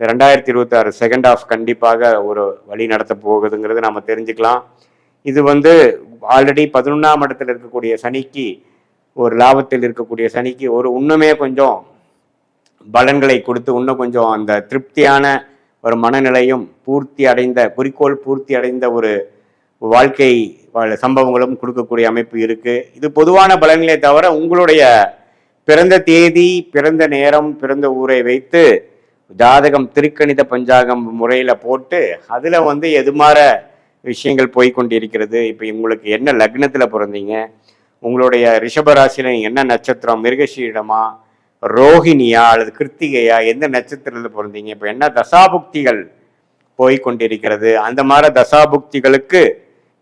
2026 செகண்ட் ஆஃப் கண்டிப்பாக ஒரு வழி நடத்த போகுதுங்கிறது நம்ம தெரிஞ்சுக்கலாம். இது ஆல்ரெடி 11ஆம் இடத்துல இருக்கக்கூடிய சனிக்கு, ஒரு லாபத்தில் இருக்கக்கூடிய சனிக்கு ஒரு இன்னுமே கொஞ்சம் பலன்களை கொடுத்து இன்னும் கொஞ்சம் அந்த திருப்தியான ஒரு மனநிலையும் குறிக்கோள் பூர்த்தி அடைந்த ஒரு வாழ்க்கை சம்பவங்களும் கொடுக்கக்கூடிய அமைப்பு இருக்கு. இது பொதுவான பலன்களே தவிர உங்களுடைய பிறந்த தேதி, பிறந்த நேரம், பிறந்த ஊரை வைத்து ஜாதகம் திருக்கணித பஞ்சாங்கம் முறையில போட்டு அதுல எது மாதிரி விஷயங்கள் போய்கொண்டிருக்கிறது. இப்ப உங்களுக்கு என்ன லக்னத்துல பிறந்தீங்க, உங்களுடைய ரிஷபராசியில என்ன நட்சத்திரம், மிருகசீடமா, ரோஹிணியா அல்லது கிருத்திகையா, எந்த நட்சத்திரத்துல பிறந்தீங்க, இப்ப என்ன தசாபுக்திகள் போய்கொண்டிருக்கிறது, அந்த மாதிரி தசாபுக்திகளுக்கு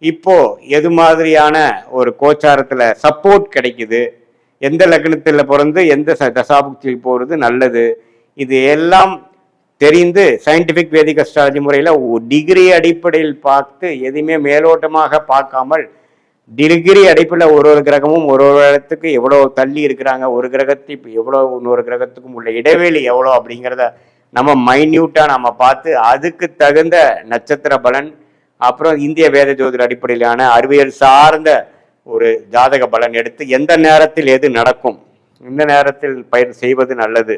இப்போ எது மாதிரியான ஒரு கோச்சாரத்துல சப்போர்ட் கிடைக்குது, எந்த லக்னத்துல பிறந்து எந்த தசாபுக்தியில் போறது நல்லது, இது எல்லாம் தெரிந்து சயின்டிபிக் வேதிக் அஸ்ட்ராலஜி முறையில் டிகிரி அடிப்படையில் பார்த்து எதுவுமே மேலோட்டமாக பார்க்காமல் டிகிரி அடிப்படையில் ஒரு கிரகமும் ஒரு இடத்துக்கு எவ்வளோ தள்ளி இருக்கிறாங்க, ஒரு கிரகத்துக்கு எவ்வளோ, இன்னொரு கிரகத்துக்கும் உள்ள இடைவெளி எவ்வளோ அப்படிங்கிறத நம்ம மைன்யூட்டாக நம்ம பார்த்து அதுக்கு தகுந்த நட்சத்திர பலன், அப்புறம் இந்திய வேத ஜோதிட அடிப்படையிலான அறிவியல் சார்ந்த ஒரு ஜாதக பலன் எடுத்து எந்த நேரத்தில் எது நடக்கும், இந்த நேரத்தில் பயிர் செய்வது நல்லது,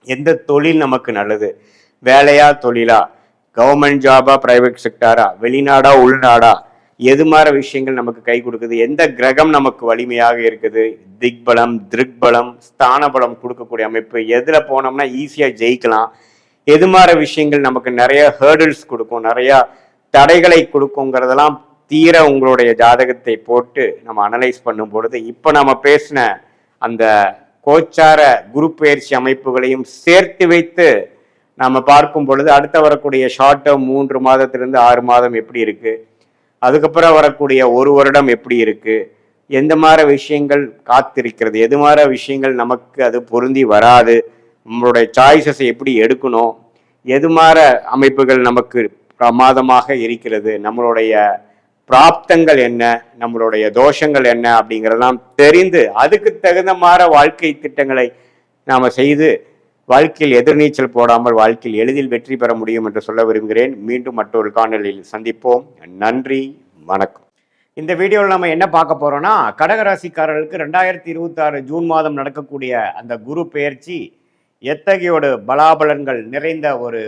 எந்த தொழில் நமக்கு நல்லது, வேலையா தொழிலா, கவர்மெண்ட் ஜாபா பிரைவேட் செக்டாரா, வெளிநாடா உள்நாடா, எது மாதிரி விஷயங்கள் நமக்கு கை கொடுக்குது, எந்த கிரகம் நமக்கு வலிமையாக இருக்குது, திக்பலம், திருக்பலம், ஸ்தான பலம் கொடுக்கக்கூடிய அமைப்பு, எதுல போனோம்னா ஈஸியா ஜெயிக்கலாம், எது மாதிரி விஷயங்கள் நமக்கு நிறைய ஹேர்டில்ஸ் கொடுக்கும், நிறைய தடைகளை கொடுக்குங்கிறதெல்லாம் தீர உங்களுடைய ஜாதகத்தை போட்டு நம்ம அனலைஸ் பண்ணும் பொழுது இப்ப நம்ம பேசின அந்த கோச்சார குரு பயிற்சி அமைப்புகளையும் சேர்த்து வைத்து நம்ம பார்க்கும் பொழுது அடுத்த வரக்கூடிய ஷார்ட் டேர்ம் 3 மாதத்திலிருந்து 6 மாதம் எப்படி இருக்கு, அதுக்கப்புறம் வரக்கூடிய 1 வருடம் எப்படி இருக்கு, எந்த மாதிரி விஷயங்கள் காத்திருக்கிறது, எது மாதிரி விஷயங்கள் நமக்கு அது பொருந்தி வராது, நம்மளுடைய சாய்ஸஸை எப்படி எடுக்கணும், எது மாதிரி அமைப்புகள் நமக்கு பிரமாதமாக இருக்கிறது, நம்மளுடைய பிராப்தங்கள் என்ன, நம்மளுடைய தோஷங்கள் என்ன அப்படிங்கிறதெல்லாம் தெரிந்து அதுக்கு தகுந்த மாதிரி வாழ்க்கை திட்டங்களை நாம் செய்து வாழ்க்கையில் எதிர்நீச்சல் போடாமல் வாழ்க்கையில் எளிதில் வெற்றி பெற முடியும் என்று சொல்ல விரும்புகிறேன். மீண்டும் மற்றொரு காணொலியில் சந்திப்போம். நன்றி, வணக்கம். இந்த வீடியோவில் நம்ம என்ன பார்க்க போறோம்னா, கடகராசிக்காரர்களுக்கு 2026 ஜூன் மாதம் நடக்கக்கூடிய அந்த குரு பெயர்ச்சி எத்தகையோடு பலாபலன்கள் நிறைந்த ஒரு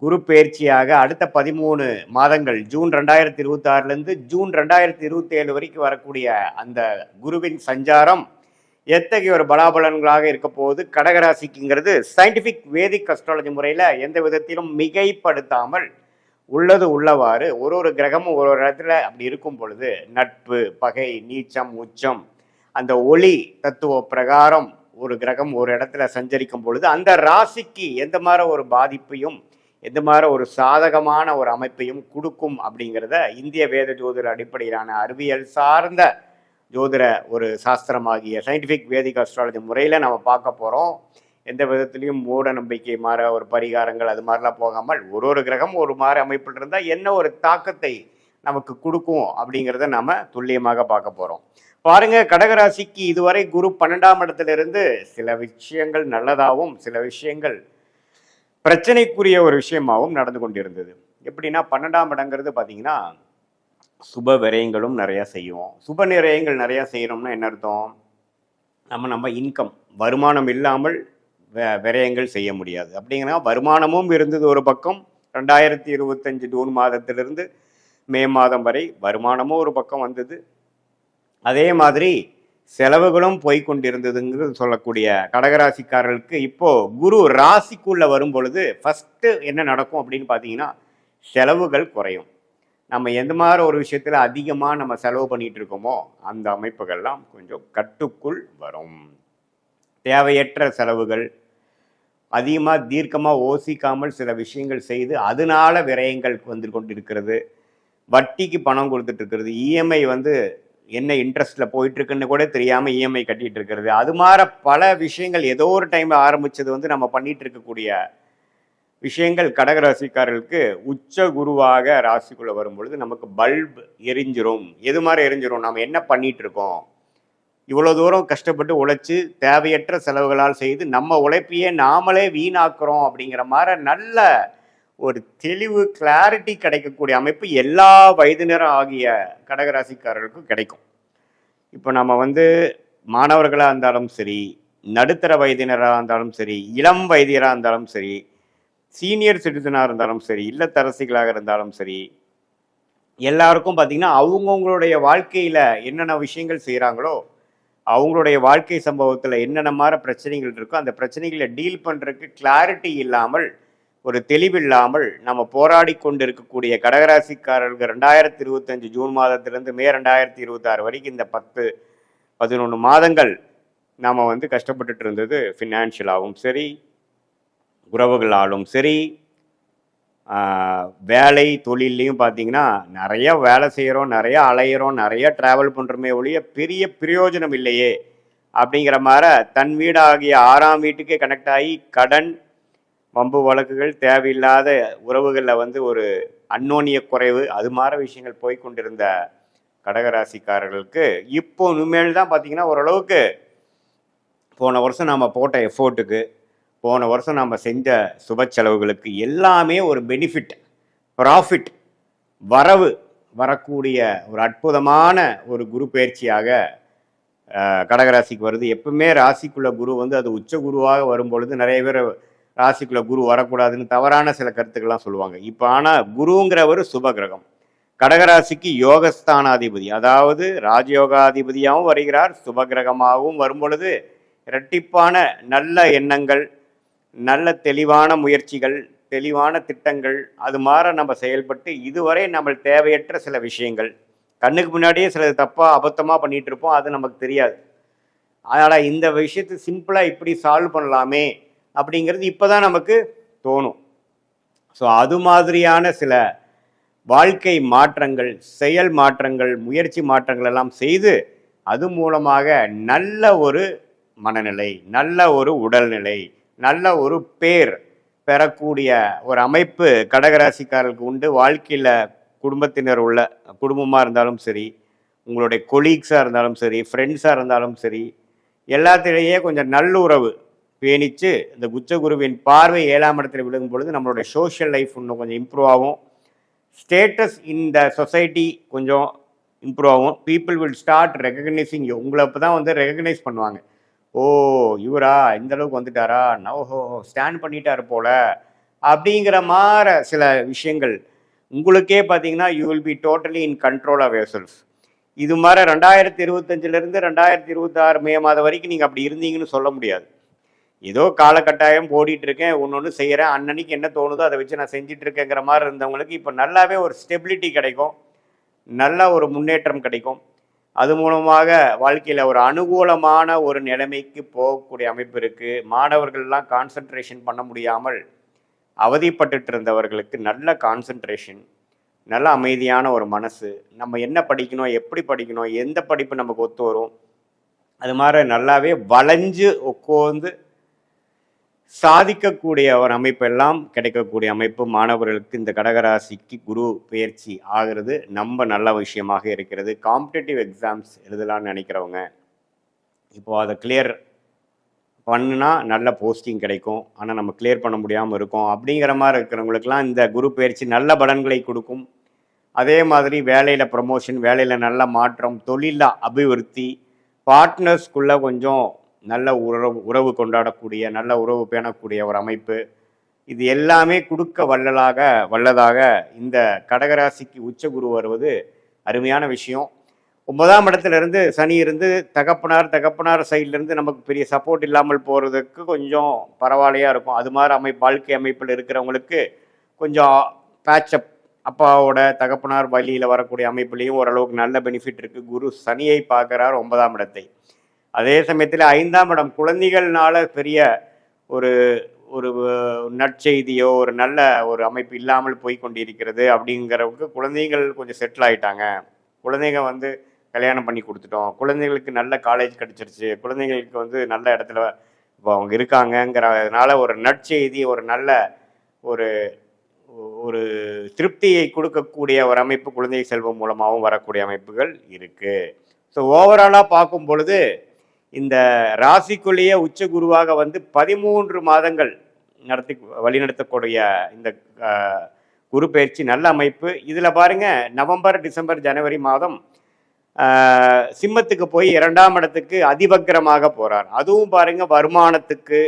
குரு பயிற்சியாக அடுத்த 13 மாதங்கள் ஜூன் 2026லேருந்து ஜூன் 2027 வரைக்கும் வரக்கூடிய அந்த குருவின் சஞ்சாரம் எத்தகைய ஒரு பலாபலன்களாக இருக்க போது கடகராசிக்குங்கிறது சயின்டிஃபிக் வேதிக் அஸ்ட்ராலஜி முறையில் எந்த விதத்திலும் மிகைப்படுத்தாமல் உள்ளது உள்ளவாறு ஒரு கிரகமும் ஒரு இடத்துல அப்படி இருக்கும் பொழுது நட்பு, பகை, நீச்சம், உச்சம், அந்த ஒளி தத்துவ பிரகாரம் ஒரு கிரகம் ஒரு இடத்துல சஞ்சரிக்கும் பொழுது அந்த ராசிக்கு எந்த மாதிரி ஒரு பாதிப்பையும் எந்த மாதிரி ஒரு சாதகமான ஒரு அமைப்பையும் கொடுக்கும் அப்படிங்கிறத இந்திய வேத ஜோதிட அடிப்படையிலான அறிவியல் சார்ந்த ஜோதிட ஒரு சாஸ்திரமாகிய சயின்டிஃபிக் வேதிக் அஸ்ட்ராலஜி முறையில் நம்ம பார்க்க போகிறோம். எந்த விதத்துலையும் மூட நம்பிக்கை மாற ஒரு பரிகாரங்கள் அது மாதிரிலாம் போகாமல் ஒரு கிரகம் ஒரு மாதிரி அமைப்பில் இருந்தால் என்ன ஒரு தாக்கத்தை நமக்கு கொடுக்கும் அப்படிங்கிறத நாம் துல்லியமாக பார்க்க போகிறோம். பாருங்க, கடகராசிக்கு இதுவரை குரு 12ஆம் இடத்திலிருந்து சில விஷயங்கள் நல்லதாகவும் சில விஷயங்கள் பிரச்சனைக்குரிய ஒரு விஷயமாகவும் நடந்து கொண்டிருந்தது. எப்படின்னா 12ஆம் இடங்கிறது பார்த்தீங்கன்னா சுப விரயங்களும் நிறையா செய்வோம். சுப விரயங்கள் நிறையா செய்யணும்னா என்ன அர்த்தம்? நம்ம இன்கம் வருமானம் இல்லாமல் விரயங்கள் செய்ய முடியாது. அப்படிங்கன்னா வருமானமும் இருந்தது ஒரு பக்கம். 2025 ஜூன் மாதத்திலிருந்து மே மாதம் வரை வருமானமும் ஒரு பக்கம் வந்தது. அதே மாதிரி செலவுகளும் போய்கொண்டிருந்ததுங்கிறது சொல்லக்கூடிய கடகராசிக்காரர்களுக்கு இப்போ குரு ராசிக்குள்ள வரும் பொழுது ஃபஸ்ட்டு என்ன நடக்கும் அப்படின்னு பார்த்தீங்கன்னா செலவுகள் குறையும். நம்ம எந்த மாதிரி ஒரு விஷயத்தில் அதிகமாக நம்ம செலவு பண்ணிட்டு இருக்கோமோ அந்த அமைப்புகள்லாம் கொஞ்சம் கட்டுக்குள் வரும். தேவையற்ற செலவுகள் அதிகமாக தீர்க்கமாக யோசிக்காமல் சில விஷயங்கள் செய்து அதனால விரயங்கள் வந்து கொண்டிருக்கிறது. வட்டிக்கு பணம் கொடுத்துட்டு இருக்கிறது, இஎம்ஐ என்ன இன்ட்ரெஸ்ட்டில் போயிட்டுருக்குன்னு கூட தெரியாமல் இஎம்ஐ கட்டிகிட்டு இருக்கிறது, அது மாதிரி பல விஷயங்கள் ஏதோ ஒரு டைமில் ஆரம்பித்தது நம்ம பண்ணிகிட்டு இருக்கக்கூடிய விஷயங்கள் கடகராசிக்காரர்களுக்கு உச்ச குருவாக ராசிக்குள்ளே வரும்பொழுது நமக்கு பல்ப் எரிஞ்சிரும். எது மாதிரி எரிஞ்சிரும்? நம்ம என்ன பண்ணிகிட்டு இருக்கோம்? இவ்வளோ தூரம் கஷ்டப்பட்டு உழைச்சி தேவையற்ற செலவுகளால் செய்து நம்ம உழைப்பையே நாமளே வீணாக்குறோம் அப்படிங்கிற மாதிரி நல்ல ஒரு தெளிவு கிளாரிட்டி கிடைக்கக்கூடிய அமைப்பு எல்லா வயதினரும் ஆகிய கடகராசிக்காரர்களுக்கும் கிடைக்கும். இப்போ நம்ம மாணவர்களாக இருந்தாலும் சரி, நடுத்தர வயதினராக இருந்தாலும் சரி, இளம் வயதினராக இருந்தாலும் சரி, சீனியர் சிட்டிசனாக இருந்தாலும் சரி, இல்லத்தரசிகளாக இருந்தாலும் சரி, எல்லாருக்கும் பார்த்திங்கன்னா அவங்கவுங்களுடைய வாழ்க்கையில் என்னென்ன விஷயங்கள் செய்கிறாங்களோ அவங்களுடைய வாழ்க்கை சம்பவத்தில் என்னென்ன மாதிரி பிரச்சனைகள் இருக்கோ அந்த பிரச்சனைகளை டீல் பண்ணுறதுக்கு கிளாரிட்டி இல்லாமல் ஒரு தெளிவில்லாமல் நம்ம போராடி கொண்டு இருக்கக்கூடிய கடகராசிக்காரர்களுக்கு 2025 ஜூன் மாதத்திலிருந்து மே 2026 வரைக்கும் இந்த 10-11 மாதங்கள் நாம் கஷ்டப்பட்டுட்டு இருந்தது. ஃபினான்ஷியலாகவும் சரி, உறவுகளாலும் சரி, வேலை தொழிலையும் பார்த்தீங்கன்னா நிறைய வேலை செய்கிறோம், நிறையா அலையிறோம், நிறைய ட்ராவல் பண்ணுறோமே ஒழிய பெரிய பிரயோஜனம் இல்லையே அப்படிங்கிற மாதிரி தன் வீடாகிய 6ஆம் வீட்டுக்கே கனெக்ட் ஆகி கடன், வம்பு வழக்குகள், தேவையில்லாத உறவுகளில் ஒரு அந்யோன்ய குறைவு, அது மாதிரி விஷயங்கள் போய்கொண்டிருந்த கடகராசிக்காரர்களுக்கு இப்போ இனிமேல் தான் பார்த்தீங்கன்னா ஓரளவுக்கு போன வருஷம் நாம் போட்ட எஃபோர்ட்டுக்கு, போன வருஷம் நம்ம செஞ்ச சுப செலவுகளுக்கு எல்லாமே ஒரு பெனிஃபிட், ப்ராஃபிட், வரவு வரக்கூடிய ஒரு அற்புதமான ஒரு குரு பயிற்சியாக கடகராசிக்கு வருது. எப்பவுமே ராசிக்குள்ள குரு அது உச்ச குருவாக வரும்பொழுது நிறைய பேர் ராசிக்குள்ள குரு வரக்கூடாதுன்னு தவறான சில கருத்துக்கள்லாம் சொல்லுவாங்க. இப்போ ஆனால் குருங்கிறவர் சுப கிரகம், கடகராசிக்கு யோகஸ்தானாதிபதி, அதாவது ராஜயோகாதிபதியாகவும் வருகிறார், சுப கிரகமாகவும் வரும்பொழுது இரட்டிப்பான நல்ல எண்ணங்கள், நல்ல தெளிவான முயற்சிகள், தெளிவான திட்டங்கள் அது மாதிரி நம்ம செயல்பட்டு இதுவரை நம்ம தேவையற்ற சில விஷயங்கள் கண்ணுக்கு முன்னாடியே சில தப்பாக அபத்தமாக பண்ணிகிட்டு இருப்போம், அது நமக்கு தெரியாது. அதனால் இந்த விஷயத்தை சிம்பிளாக இப்படி சால்வ் பண்ணலாமே அப்படிங்கிறது இப்போ தான் நமக்கு தோணும். ஸோ அது மாதிரியான சில வாழ்க்கை மாற்றங்கள், செயல் மாற்றங்கள், முயற்சி மாற்றங்கள் எல்லாம் செய்து அது மூலமாக நல்ல ஒரு மனநிலை, நல்ல ஒரு உடல்நிலை, நல்ல ஒரு பேர் பெறக்கூடிய ஒரு அமைப்பு கடகராசிக்காரர்களுக்கு உண்டு. வாழ்க்கையில் குடும்பத்தினர் உள்ள குடும்பமாக இருந்தாலும் சரி, உங்களுடைய கொலீக்ஸாக இருந்தாலும் சரி, ஃப்ரெண்ட்ஸாக இருந்தாலும் சரி, எல்லாத்திலேயே கொஞ்சம் நல்லுறவு பேணிச்சு இந்த குச்சகுருவின் பார்வை 7ஆம் இடத்துல விழுகும் பொழுது நம்மளுடைய சோஷியல் லைஃப் இன்னும் கொஞ்சம் இம்ப்ரூவ் ஆகும். ஸ்டேட்டஸ் இந்த சொசைட்டி கொஞ்சம் இம்ப்ரூவ் ஆகும். People will start recognising you. உங்களை இப்போ தான் ரெகக்னைஸ் பண்ணுவாங்க. ஓ இவரா இந்த அளவுக்கு வந்துட்டாரா, ஓஹோ ஸ்டாண்ட் பண்ணிட்டாரு போல அப்படிங்கிற மாதிரி சில விஷயங்கள் உங்களுக்கே பார்த்தீங்கன்னா you will be totally in control of yourself. இது மாதிரி 2025 2026 மே மாதம் வரைக்கும் நீங்கள் அப்படி இருந்தீங்கன்னு சொல்ல முடியாது. ஏதோ காலகட்டாயம் ஓடிட்டு இருக்கேன், ஒன்று செய்கிறேன், அன்னன்னைக்கு என்ன தோணுதோ அதை வச்சு நான் செஞ்சுட்டு இருக்கேங்கிற மாதிரி இருந்தவங்களுக்கு இப்போ நல்லாவே ஒரு ஸ்டெபிலிட்டி கிடைக்கும், நல்ல ஒரு முன்னேற்றம் கிடைக்கும். அது மூலமாக வாழ்க்கையில் ஒரு அனுகூலமான ஒரு நிலைமைக்கு போகக்கூடிய அமைப்பு இருக்குது. மாணவர்கள்லாம் கான்சன்ட்ரேஷன் பண்ண முடியாமல் அவதிப்பட்டு இருந்தவர்களுக்கு நல்ல கான்சன்ட்ரேஷன், நல்ல அமைதியான ஒரு மனசு, நம்ம என்ன படிக்கணும், எப்படி படிக்கணும், எந்த படிப்பு நமக்கு ஒத்து வரும், அது மாதிரி நல்லாவே வளைஞ்சு உட்காந்து சாதிக்கக்கூடிய ஒரு அமைப்பு எல்லாம் கிடைக்கக்கூடிய அமைப்பு மாணவர்களுக்கு இந்த கடகராசிக்கு குரு பெயர்ச்சி ஆகிறது ரொம்ப நல்ல விஷயமாக இருக்கிறது. காம்படிட்டிவ் எக்ஸாம்ஸ் எழுதலான்னு நினைக்கிறவங்க இப்போ அதை கிளியர் பண்ணுனா நல்ல போஸ்டிங் கிடைக்கும். ஆனால் நம்ம கிளியர் பண்ண முடியாமல் இருக்கோம் அப்படிங்கிற மாதிரி இருக்கிறவங்களுக்கெல்லாம் இந்த குரு பயிற்சி நல்ல பலன்களை கொடுக்கும். அதே மாதிரி வேலையில் ப்ரமோஷன், வேலையில் நல்ல மாற்றம், தொழிலில் அபிவிருத்தி, பார்ட்னர்ஸ்குள்ளே கொஞ்சம் நல்ல உறவு கொண்டாடக்கூடிய, நல்ல உறவு பேணக்கூடிய ஒரு அமைப்பு, இது எல்லாமே கொடுக்க வல்லதாக இந்த கடகராசிக்கு உச்ச குரு வருவது அருமையான விஷயம். 9ஆம் இடத்துல இருந்து சனி இருந்து தகப்பனார் சைட்லேருந்து நமக்கு பெரிய சப்போர்ட் இல்லாமல் போகிறதுக்கு கொஞ்சம் பரவாயில்லையாக இருக்கும். அது மாதிரி வாழ்க்கை அமைப்பில் இருக்கிறவங்களுக்கு கொஞ்சம் பேட்சப், அப்பாவோட தகப்பனார் வழியில் வரக்கூடிய அமைப்புலேயும் ஓரளவுக்கு நல்ல பெனிஃபிட் இருக்குது. குரு சனியை பார்க்குறார் 9ஆம் இடத்தை. அதே சமயத்தில் 5ஆம் இடம் குழந்தைகள்னால பெரிய ஒரு ஒரு நற்செய்தியோ ஒரு நல்ல ஒரு அமைப்பு இல்லாமல் போய் கொண்டிருக்கிறது. அப்படிங்கிறவங்க குழந்தைகள் கொஞ்சம் செட்டில் ஆகிட்டாங்க, குழந்தைங்க கல்யாணம் பண்ணி கொடுத்துட்டோம், குழந்தைங்களுக்கு நல்ல காலேஜ் கிடச்சிருச்சு, குழந்தைங்களுக்கு நல்ல இடத்துல இப்போ அவங்க இருக்காங்கங்கிறதுனால ஒரு நற்செய்தி, ஒரு நல்ல ஒரு ஒரு திருப்தியை கொடுக்கக்கூடிய ஒரு அமைப்பு குழந்தை செல்வம் மூலமாகவும் வரக்கூடிய அமைப்புகள் இருக்குது. ஸோ ஓவராலாக பார்க்கும் பொழுது இந்த ராசிக்குள்ளேயே உச்ச குருவாக 13 மாதங்கள் வழிநடத்தக்கூடிய இந்த குரு பயிற்சி நல்ல அமைப்பு. இதில் பாருங்க, நவம்பர் டிசம்பர் ஜனவரி மாதம் சிம்மத்துக்கு போய் 2ஆம் இடத்துக்கு அதிவக்கிரமாக போறார். அதுவும் பாருங்க வருமானத்துக்கு,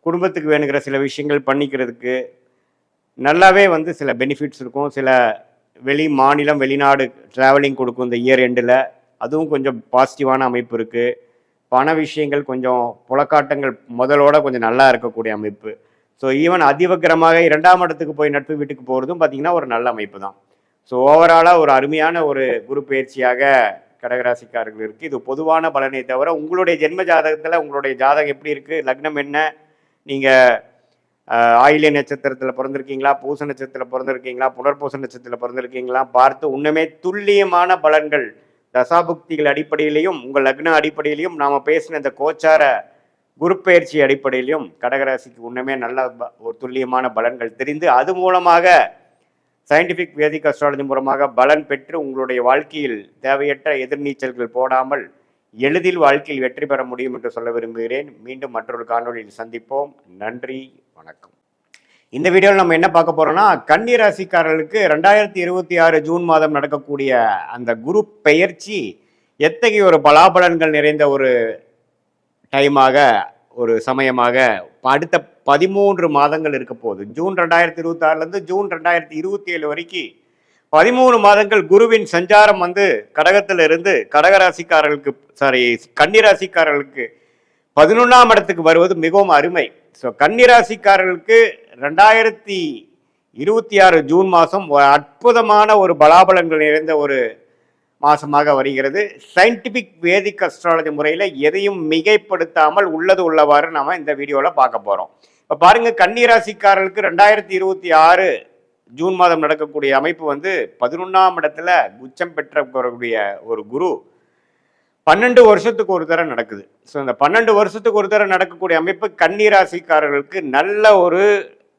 குடும்பத்துக்கு வேணுங்கிற சில விஷயங்கள் பண்ணிக்கிறதுக்கு நல்லாவே சில பெனிஃபிட்ஸ் இருக்கும். சில மாநிலம் வெளிநாடு டிராவலிங் கொடுக்கும் இந்த இயர் எண்டில். அதுவும் கொஞ்சம் பாசிட்டிவான அமைப்பு இருக்குது. பண விஷயங்கள் கொஞ்சம் புலக்காட்டங்கள் முதலோட கொஞ்சம் நல்லா இருக்கக்கூடிய அமைப்பு. ஸோ ஈவன் அதிவக்கிரமாக 2ஆம் இடத்துக்கு போய் நட்பு வீட்டுக்கு போகிறதும் பார்த்திங்கன்னா ஒரு நல்ல அமைப்பு தான். ஸோ ஓவராலாக ஒரு அருமையான ஒரு குரு பயிற்சியாக கடகராசிக்காரர்கள் இருக்குது. இது பொதுவான பலனை தவிர உங்களுடைய ஜென்ம ஜாதகத்தில் உங்களுடைய ஜாதகம் எப்படி இருக்குது, லக்னம் என்ன, நீங்கள் ஆயில்ய நட்சத்திரத்தில் பிறந்திருக்கீங்களா, பூச நட்சத்திரத்தில் பிறந்திருக்கீங்களா, புனர்பூச நட்சத்திரத்தில் பிறந்திருக்கீங்களா பார்த்து உண்மையே துல்லியமான பலன்கள் தசாபுக்திகள் அடிப்படையிலையும் உங்கள் லக்ன அடிப்படையிலையும் நாம் பேசின இந்த கோச்சார குரு பயிற்சி அடிப்படையிலையும் கடகராசிக்கு உண்மையே நல்ல ஒரு துல்லியமான பலன்கள் தெரிந்து அது மூலமாக சயின்டிஃபிக் வேதிக் அஸ்ட்ராலஜி மூலமாக பலன் பெற்று உங்களுடைய வாழ்க்கையில் தேவையற்ற எதிர்நீச்சல்கள் போடாமல் எளிதில் வாழ்க்கையில் வெற்றி பெற முடியும் என்று சொல்ல விரும்புகிறேன். மீண்டும் மற்றொரு காணொலியில் சந்திப்போம். நன்றி, வணக்கம். இந்த வீடியோவில் நம்ம என்ன பார்க்க போறோம்னா, கன்னி ராசிக்காரர்களுக்கு 2026 ஜூன் மாதம் நடக்கக்கூடிய அந்த குரு பெயர்ச்சி எத்தகைய ஒரு பலாபலன்கள் நிறைந்த ஒரு டைமாக, ஒரு சமயமாக அடுத்த 13 மாதங்கள் இருக்க போகுது. ஜூன் 2026 ஜூன் 2027 வரைக்கும் 13 மாதங்கள் குருவின் சஞ்சாரம் கடகத்திலிருந்து கன்னிராசிக்காரர்களுக்கு 11ஆம் இடத்துக்கு வருவது மிகவும் அருமை. ஸோ கன்னிராசிக்காரர்களுக்கு 2026 ஜூன் மாதம் ஒரு அற்புதமான ஒரு பலாபலன்கள் நிறைந்த ஒரு மாதமாக வருகிறது. சயின்டிஃபிக் வேதிக் அஸ்ட்ராலஜி முறையில் எதையும் மிகைப்படுத்தாமல் உள்ளது உள்ளவாறு நாம் இந்த வீடியோவில் பார்க்க போகிறோம். இப்போ பாருங்கள், கன்னிராசிக்காரர்களுக்கு 2026 ஜூன் மாதம் நடக்கக்கூடிய அமைப்பு 11ஆம் இடத்துல உச்சம் பெற்றக்கூடிய ஒரு குரு 12 வருஷத்துக்கு ஒரு தடவை நடக்குது. ஸோ இந்த 12 வருஷத்துக்கு ஒரு தடவை நடக்கக்கூடிய அமைப்பு கன்னிராசிக்காரர்களுக்கு நல்ல ஒரு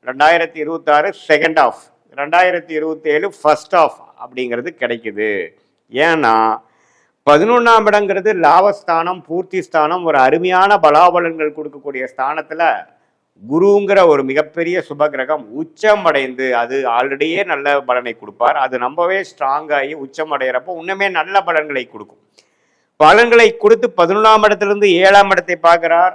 2026 செகண்ட் ஆஃப், 2027 ஃபர்ஸ்ட் ஆஃப் அப்படிங்கிறது கிடைக்குது. ஏன்னா 11ஆம் இடங்கிறது லாபஸ்தானம், பூர்த்தி ஸ்தானம், ஒரு அருமையான பலாபலன்கள் கொடுக்கக்கூடிய ஸ்தானத்தில் குருங்கிற ஒரு மிகப்பெரிய சுபகிரகம் உச்சம் அடைந்து, அது ஆல்ரெடியே நல்ல பலனை கொடுப்பார். அது ரொம்பவே ஸ்ட்ராங்காகி உச்சம் அடைகிறப்போ இன்னுமே நல்ல பலன்களை கொடுக்கும். பலன்களை கொடுத்து 11ஆம் இடத்திலிருந்து 7ஆம் இடத்தை பார்க்கிறார்,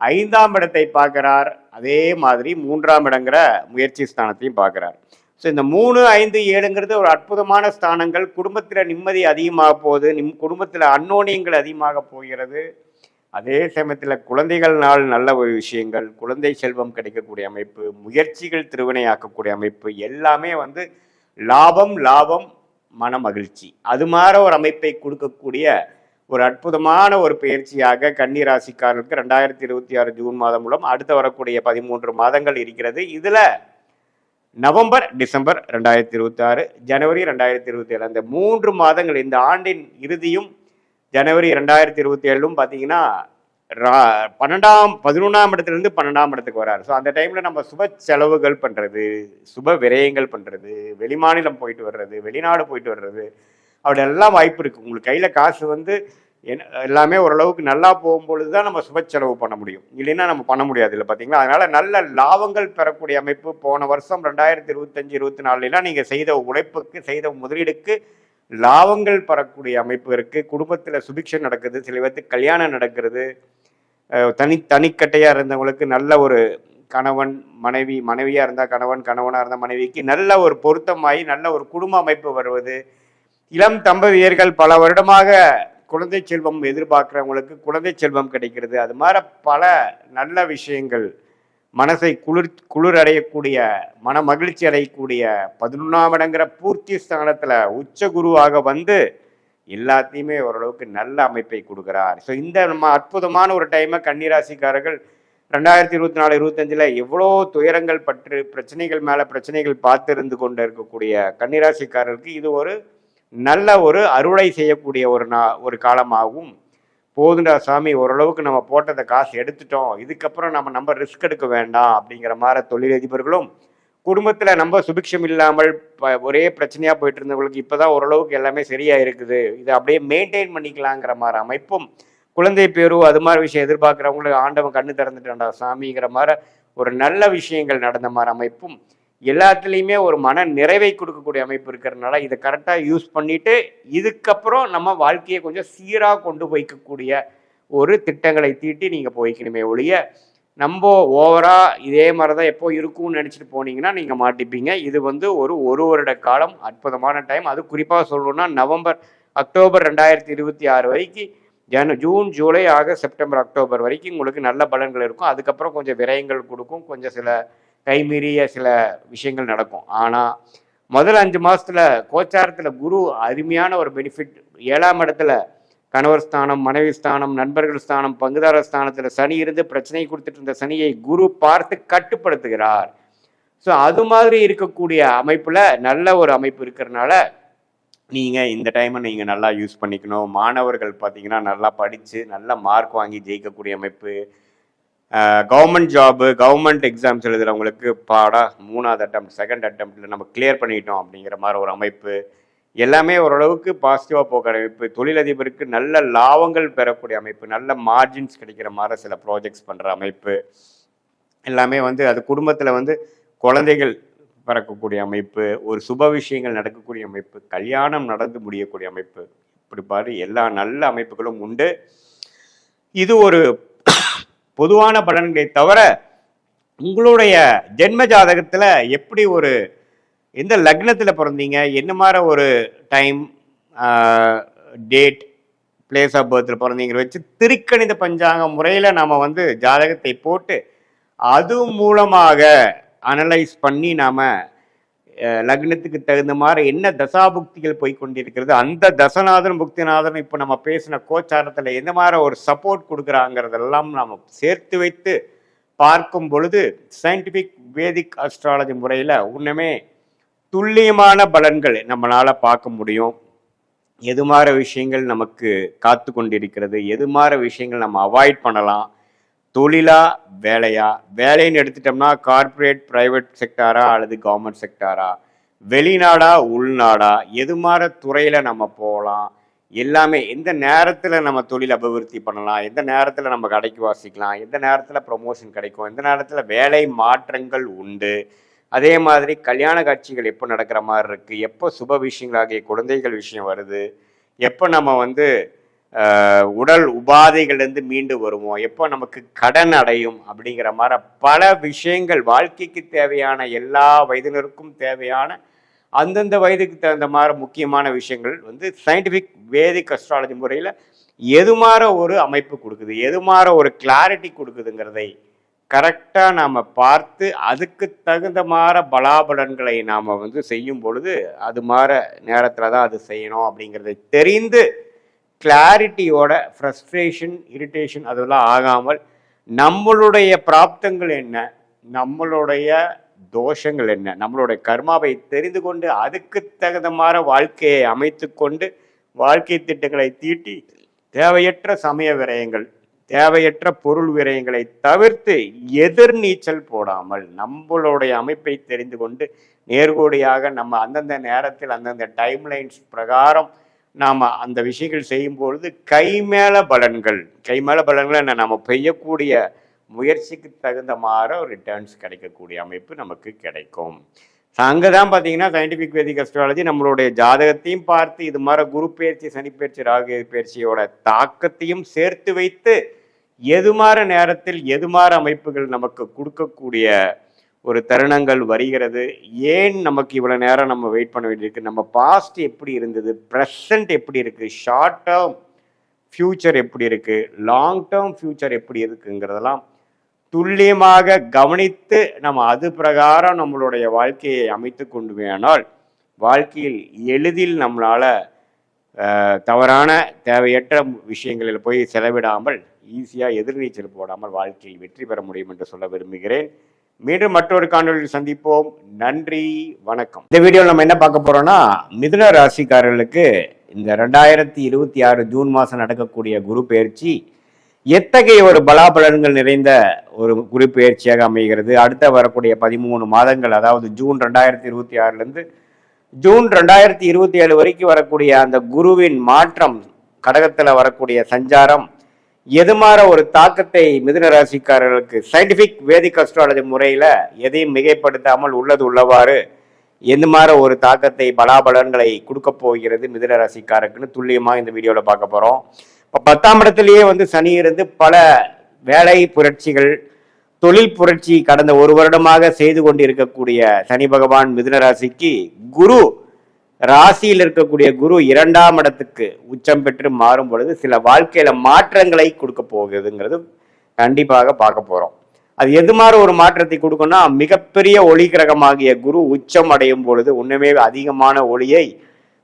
5ஆம் இடத்தை பார்க்கிறார், அதே மாதிரி 3ஆம் இடங்கிற முயற்சி ஸ்தானத்தையும் பார்க்குறார். ஸோ இந்த 3, 5, 7ங்கிறது ஒரு அற்புதமான ஸ்தானங்கள். குடும்பத்தில் நிம்மதி அதிகமாக போகுது, குடும்பத்தில் அந்யோன்யங்கள் அதிகமாக போகிறது. அதே சமயத்தில் குழந்தைகள்னால் நல்ல ஒரு விஷயங்கள், குழந்தை செல்வம் கிடைக்கக்கூடிய அமைப்பு, முயற்சிகள் திருவினையாக்கக்கூடிய அமைப்பு, எல்லாமே வந்து லாபம் லாபம் மன மகிழ்ச்சி, அது மாதிரி ஒரு அமைப்பை கொடுக்கக்கூடிய ஒரு அற்புதமான ஒரு பயிற்சியாக கன்னி ராசிக்காரர்களுக்கு 2026 ஜூன் மாதம் மூலம் அடுத்து வரக்கூடிய 13 மாதங்கள் இருக்கிறது. இதுல நவம்பர், டிசம்பர் 2026, ஜனவரி 2027 அந்த 3 மாதங்கள், இந்த ஆண்டின் இறுதியும் ஜனவரி 2027 பார்த்தீங்கன்னா 11ஆம் இடத்துலேருந்து 12ஆம் இடத்துக்கு வராரு. ஸோ அந்த டைமில் நம்ம சுப செலவுகள் பண்ணுறது, சுப விரயங்கள் பண்ணுறது, வெளிமாநிலம் போயிட்டு வர்றது, வெளிநாடு போயிட்டு வர்றது, அப்படி எல்லாம் வாய்ப்பு இருக்குது. உங்களுக்கு கையில் காசு வந்து எல்லாமே ஓரளவுக்கு நல்லா போகும்பொழுது தான் நம்ம சுப செலவு பண்ண முடியும், இல்லைன்னா நம்ம பண்ண முடியாது இல்லை பார்த்தீங்களா. அதனால் நல்ல லாபங்கள் பெறக்கூடிய அமைப்பு. போன வருஷம் 2025, 24 நீங்கள் செய்த உழைப்புக்கு, செய்த முதலீடுக்கு லாபங்கள் பெறக்கூடிய அமைப்பு இருக்குது. குடும்பத்தில் சுபிக்ஷன் நடக்குது, சில பேருக்கு கல்யாணம் நடக்கிறது, தனிக்கட்டையாக இருந்தவங்களுக்கு நல்ல ஒரு கணவன் மனைவி, மனைவியாக இருந்தால் கணவன், கணவனாக இருந்தால் மனைவிக்கு நல்ல ஒரு பொருத்தமாகி நல்ல ஒரு குடும்ப அமைப்பு வருவது. இளம் தம்பதியர்கள் பல வருடமாக குழந்தை செல்வம் எதிர்பார்க்குறவங்களுக்கு குழந்தை செல்வம் கிடைக்கிறது. அது மாதிரி பல நல்ல விஷயங்கள், மனசை குளிர் அடையக்கூடிய, மன மகிழ்ச்சி அடையக்கூடிய 11ஆம் இடங்கிற பூர்த்தி ஸ்தானத்தில் உச்ச குருவாக வந்து எல்லாத்தையுமே ஓரளவுக்கு நல்ல அமைப்பை கொடுக்குறார். ஸோ இந்த நம்ம அற்புதமான ஒரு டைமை கன்னிராசிக்காரர்கள் 2024, 25 எவ்வளோ துயரங்கள் பற்று, பிரச்சனைகள் மேலே பிரச்சனைகள் பார்த்து இருந்து கொண்டு இருக்கக்கூடிய கன்னிராசிக்காரர்களுக்கு இது ஒரு நல்ல ஒரு அருளை செய்யக்கூடிய ஒரு காலமாகவும், போதுண்டா சாமி ஓரளவுக்கு நம்ம போட்டதை காசு எடுத்துட்டோம், இதுக்கப்புறம் நம்ம ரிஸ்க் எடுக்க வேண்டாம் அப்படிங்கிற மாதிரி தொழிலதிபர்களும், குடும்பத்தில் நம்ம சுபிக்ஷம் இல்லாமல் ஒரே பிரச்சனையாக போயிட்டு இருந்தவங்களுக்கு இப்போ தான் ஓரளவுக்கு எல்லாமே சரியாக இருக்குது, இதை அப்படியே மெயின்டைன் பண்ணிக்கலாங்கிற மாதிரி அமைப்பும், குழந்தை பேரு அது மாதிரி விஷயம் எதிர்பார்க்குறவங்களுக்கு ஆண்டவன் கண்ணு திறந்துட்டான்டா சாமிங்கிற மாதிரி ஒரு நல்ல விஷயங்கள் நடந்த மாதிரி அமைப்பும், எல்லாத்துலேயுமே ஒரு மன நிறைவை கொடுக்கக்கூடிய அமைப்பு இருக்கிறதுனால இதை கரெக்டாக யூஸ் பண்ணிட்டு இதுக்கப்புறம் நம்ம வாழ்க்கையை கொஞ்சம் சீராக கொண்டு போய்க்கக்கூடிய ஒரு திட்டங்களை தீட்டி நீங்கள் போய்க்கணுமே ஒழிய, நம்ம ஓவரா இதே மாதிரி தான் எப்போ இருக்கும்னு நினச்சிட்டு போனீங்கன்னா நீங்கள் மாட்டிப்பீங்க. இது வந்து ஒரு வருட காலம் அற்புதமான டைம். அது குறிப்பாக சொல்லணும்னா நவம்பர், அக்டோபர் 2026 வரைக்கும், June, July, August, September, October வரைக்கும் உங்களுக்கு நல்ல பலன்கள் இருக்கும். அதுக்கப்புறம் கொஞ்சம் விரயங்கள் கொடுக்கும், கொஞ்சம் சில கைமீறிய சில விஷயங்கள் நடக்கும். ஆனால் முதல் 5 மாதத்தில் கோச்சாரத்தில் குரு அருமையான ஒரு பெனிஃபிட். 7ஆம் இடத்துல கணவர் ஸ்தானம், மனைவி ஸ்தானம், நண்பர்கள் ஸ்தானம், பங்குதார ஸ்தானத்தில் சனி இருந்து பிரச்சனை கொடுத்துட்டு இருந்த சனியை குரு பார்த்து கட்டுப்படுத்துகிறார். ஸோ அது மாதிரி இருக்கக்கூடிய அமைப்பில் நல்ல ஒரு அமைப்பு இருக்கிறதுனால நீங்கள் இந்த டைமை நீங்கள் நல்லா யூஸ் பண்ணிக்கணும். மாணவர்கள் பார்த்தீங்கன்னா நல்லா படித்து நல்ல மார்க் வாங்கி ஜெயிக்கக்கூடிய அமைப்பு. கவர்மெண்ட் ஜாபு, கவர்மெண்ட் எக்ஸாம்ஸ் எழுதுகிறவங்களுக்கு 3ஆவது அட்டம், 2nd அட்டம்ப்டில் நம்ம கிளியர் பண்ணிட்டோம் அப்படிங்கிற மாதிரி ஒரு அமைப்பு. எல்லாமே ஓரளவுக்கு பாசிட்டிவாக போகிற அமைப்பு. தொழிலதிபருக்கு நல்ல லாபங்கள் பெறக்கூடிய அமைப்பு, நல்ல மார்ஜின்ஸ் கிடைக்கிற மாதிரி சில ப்ராஜெக்ட்ஸ் பண்ணுற அமைப்பு. எல்லாமே வந்து அது குடும்பத்தில் வந்து குழந்தைகள் பிறக்கக்கூடிய அமைப்பு, ஒரு சுப விஷயங்கள் நடக்கக்கூடிய அமைப்பு, கல்யாணம் நடந்து முடியக்கூடிய அமைப்பு, இப்படி பாரு எல்லா நல்ல அமைப்புகளும் உண்டு. இது ஒரு பொதுவான பலன்களை தவிர உங்களுடைய ஜென்ம ஜாதகத்தில் எப்படி ஒரு எந்த லக்னத்தில் பிறந்தீங்க, என்ன மாதிரி ஒரு டைம், டேட், பிளேஸ் ஆஃப் பர்த்தில் பிறந்தீங்கிற வச்சு திருக்கணித பஞ்சாங்க முறையில் நாம் வந்து ஜாதகத்தை போட்டு அது மூலமாக அனலைஸ் பண்ணி நாம் லக்னத்துக்கு தகுந்த மாதிரி என்ன தசாபுக்திகள் போய்கொண்டிருக்கிறது, அந்த தசநாதன் புக்திநாதன் இப்போ நம்ம பேசின கோச்சாரத்தில் எந்த மாதிரி ஒரு சப்போர்ட் கொடுக்குறாங்கிறதெல்லாம் நாம் சேர்த்து வைத்து பார்க்கும் பொழுது சயின்டிஃபிக் வேதிக் அஸ்ட்ராலஜி முறையில் ஒன்றுமே துல்லியமான பலன்கள் நம்மளால் பார்க்க முடியும். எது மாதிரி விஷயங்கள் நமக்கு காத்து கொண்டிருக்கிறது, எது மாதிரி விஷயங்கள் நம்ம அவாய்ட் பண்ணலாம், தொழிலா வேலையா, வேலைன்னு எடுத்துட்டோம்னா கார்பரேட் பிரைவேட் செக்டாரா அல்லது கவர்மெண்ட் செக்டாரா, வெளிநாடா உள்நாடா, எது மாதிரி துறையில் நம்ம போகலாம், எல்லாமே எந்த நேரத்தில் நம்ம தொழில் அபிவிருத்தி பண்ணலாம், எந்த நேரத்தில் நம்ம கடைக்கு வாசிக்கலாம், எந்த நேரத்தில் ப்ரொமோஷன் கிடைக்கும், எந்த நேரத்தில் வேலை மாற்றங்கள் உண்டு, அதே மாதிரி கல்யாண காட்சிகள் எப்போ நடக்கிற மாதிரி இருக்குது, எப்போ சுப விஷயங்களாகிய குழந்தைகள் விஷயம் வருது, எப்போ நம்ம வந்து உடல் உபாதைகள்லேருந்து மீண்டு வருவோம், எப்போ நமக்கு கடன் அடையும் அப்படிங்கிற மாதிரி பல விஷயங்கள், வாழ்க்கைக்கு தேவையான எல்லா வயதினருக்கும் தேவையான அந்தந்த வயதுக்கு தகுந்த மாதிரி முக்கியமான விஷயங்கள் வந்து சயின்டிஃபிக் வேதிக் அஸ்ட்ராலஜி முறையில் எது மாதிரி ஒரு அமைப்பு கொடுக்குது, எது மாதிரி ஒரு கிளாரிட்டி கொடுக்குதுங்கிறதை கரெக்டாக நாம் பார்த்து அதுக்கு தகுந்த மாதிரி பலாபலன்களை நாம் வந்து செய்யும் பொழுது அது மாதிரி நேரத்தில் தான் அது செய்யணும் அப்படிங்கிறத தெரிந்து கிளாரிட்டியோட ஃப்ரஸ்ட்ரேஷன், இரிட்டேஷன் அதெல்லாம் ஆகாமல் நம்மளுடைய பிராப்தங்கள் என்ன, நம்மளுடைய தோஷங்கள் என்ன, நம்மளுடைய கர்மாவை தெரிந்து கொண்டு அதுக்கு தகுந்த மாதிரி வாழ்க்கையை அமைத்து கொண்டு வாழ்க்கை திட்டங்களை தீட்டி தேவையற்ற சமய விரயங்கள், தேவையற்ற பொருள் விரயங்களை தவிர்த்து எதிர்நீச்சல் போடாமல் நம்மளுடைய அமைப்பை தெரிந்து கொண்டு நேர்கோடியாக நம்ம அந்தந்த நேரத்தில் அந்தந்த டைம்லைன்ஸ் பிரகாரம் நாம் அந்த விஷயங்கள் செய்யும்பொழுது கைமேல பலன்கள் என்ன, நம்ம பெய்யக்கூடிய முயற்சிக்கு தகுந்த மாதிரி ஒரு ரிட்டர்ன்ஸ் கிடைக்கக்கூடிய அமைப்பு நமக்கு கிடைக்கும். அங்கே தான் பார்த்தீங்கன்னா சயின்டிஃபிக் வேதிக் அஸ்ட்ராலஜி நம்மளுடைய ஜாதகத்தையும் பார்த்து இது மாதிரி குரு பயிற்சி, சனி பயிற்சி, ராகு பயிற்சியோட தாக்கத்தையும் சேர்த்து வைத்து எது மாதிரி நேரத்தில் எது மாதிரி அமைப்புகள் நமக்கு கொடுக்கக்கூடிய ஒரு தருணங்கள் வருகிறது, ஏன் நமக்கு இவ்வளோ நேரம் நம்ம வெயிட் பண்ண வேண்டியிருக்கு, நம்ம பாஸ்ட் எப்படி இருந்தது, ப்ரெசண்ட் எப்படி இருக்குது, ஷார்ட் டேர்ம் ஃப்யூச்சர் எப்படி இருக்குது, லாங் டேர்ம் ஃப்யூச்சர் எப்படி இருக்குங்கிறதெல்லாம் துல்லியமாக கவனித்து நம்ம அது பிரகாரம் நம்மளுடைய வாழ்க்கையை அமைத்து கொண்டு வேணால் வாழ்க்கையில் எளிதில் நம்மளால் தவறான தேவையற்ற விஷயங்களில் போய் செலவிடாமல் ஈஸியாக எதிர்நீச்சல் போடாமல் வாழ்க்கையில் வெற்றி பெற முடியும் என்று சொல்ல விரும்புகிறேன். மீண்டும் மற்றொரு காணொலியில் சந்திப்போம். நன்றி, வணக்கம். இந்த வீடியோவில் நம்ம என்ன பார்க்க போறோம்னா, மிதுன ராசிக்காரர்களுக்கு இந்த 2026 ஜூன் மாதம் நடக்கக்கூடிய குரு பயிற்சி எத்தகைய ஒரு பலாபலன்கள் நிறைந்த ஒரு குரு பயிற்சியாக அமைகிறது. அடுத்த வரக்கூடிய 13 மாதங்கள், அதாவது ஜூன் 2026லேருந்து ஜூன் 2027 வரைக்கும் வரக்கூடிய அந்த குருவின் மாற்றம், கடகத்தில் வரக்கூடிய சஞ்சாரம் எது மாதிரி ஒரு தாக்கத்தை மிதுன ராசிக்காரர்களுக்கு சயின்டிஃபிக் வேதிக் அஸ்ட்ராலஜி முறையில் எதையும் மிகைப்படுத்தாமல் உள்ளது உள்ளவாறு எந்த மாதிரி ஒரு தாக்கத்தை பலாபலன்களை கொடுக்க போகிறது மிதுன ராசிக்காரருக்குன்னு துல்லியமாக இந்த வீடியோவில் பார்க்க போகிறோம். இப்போ 10ஆம் இடத்துலையே வந்து சனி இருந்து பல வேலை புரட்சிகள், தொழில் புரட்சி கடந்த ஒரு வருடமாக செய்து கொண்டு இருக்கக்கூடிய சனி பகவான் மிதுன ராசிக்கு குரு ராசியில் இருக்கக்கூடிய குரு 2ஆம் இடத்துக்கு உச்சம் பெற்று மாறும் பொழுது சில வாழ்க்கையில மாற்றங்களை கொடுக்க போகுதுங்கிறது கண்டிப்பாக பார்க்க போறோம். அது எது மாதிரி ஒரு மாற்றத்தை கொடுக்கும்னா, மிகப்பெரிய ஒளி கிரகமாகிய குரு உச்சம் அடையும் பொழுது உண்மையே அதிகமான ஒளியை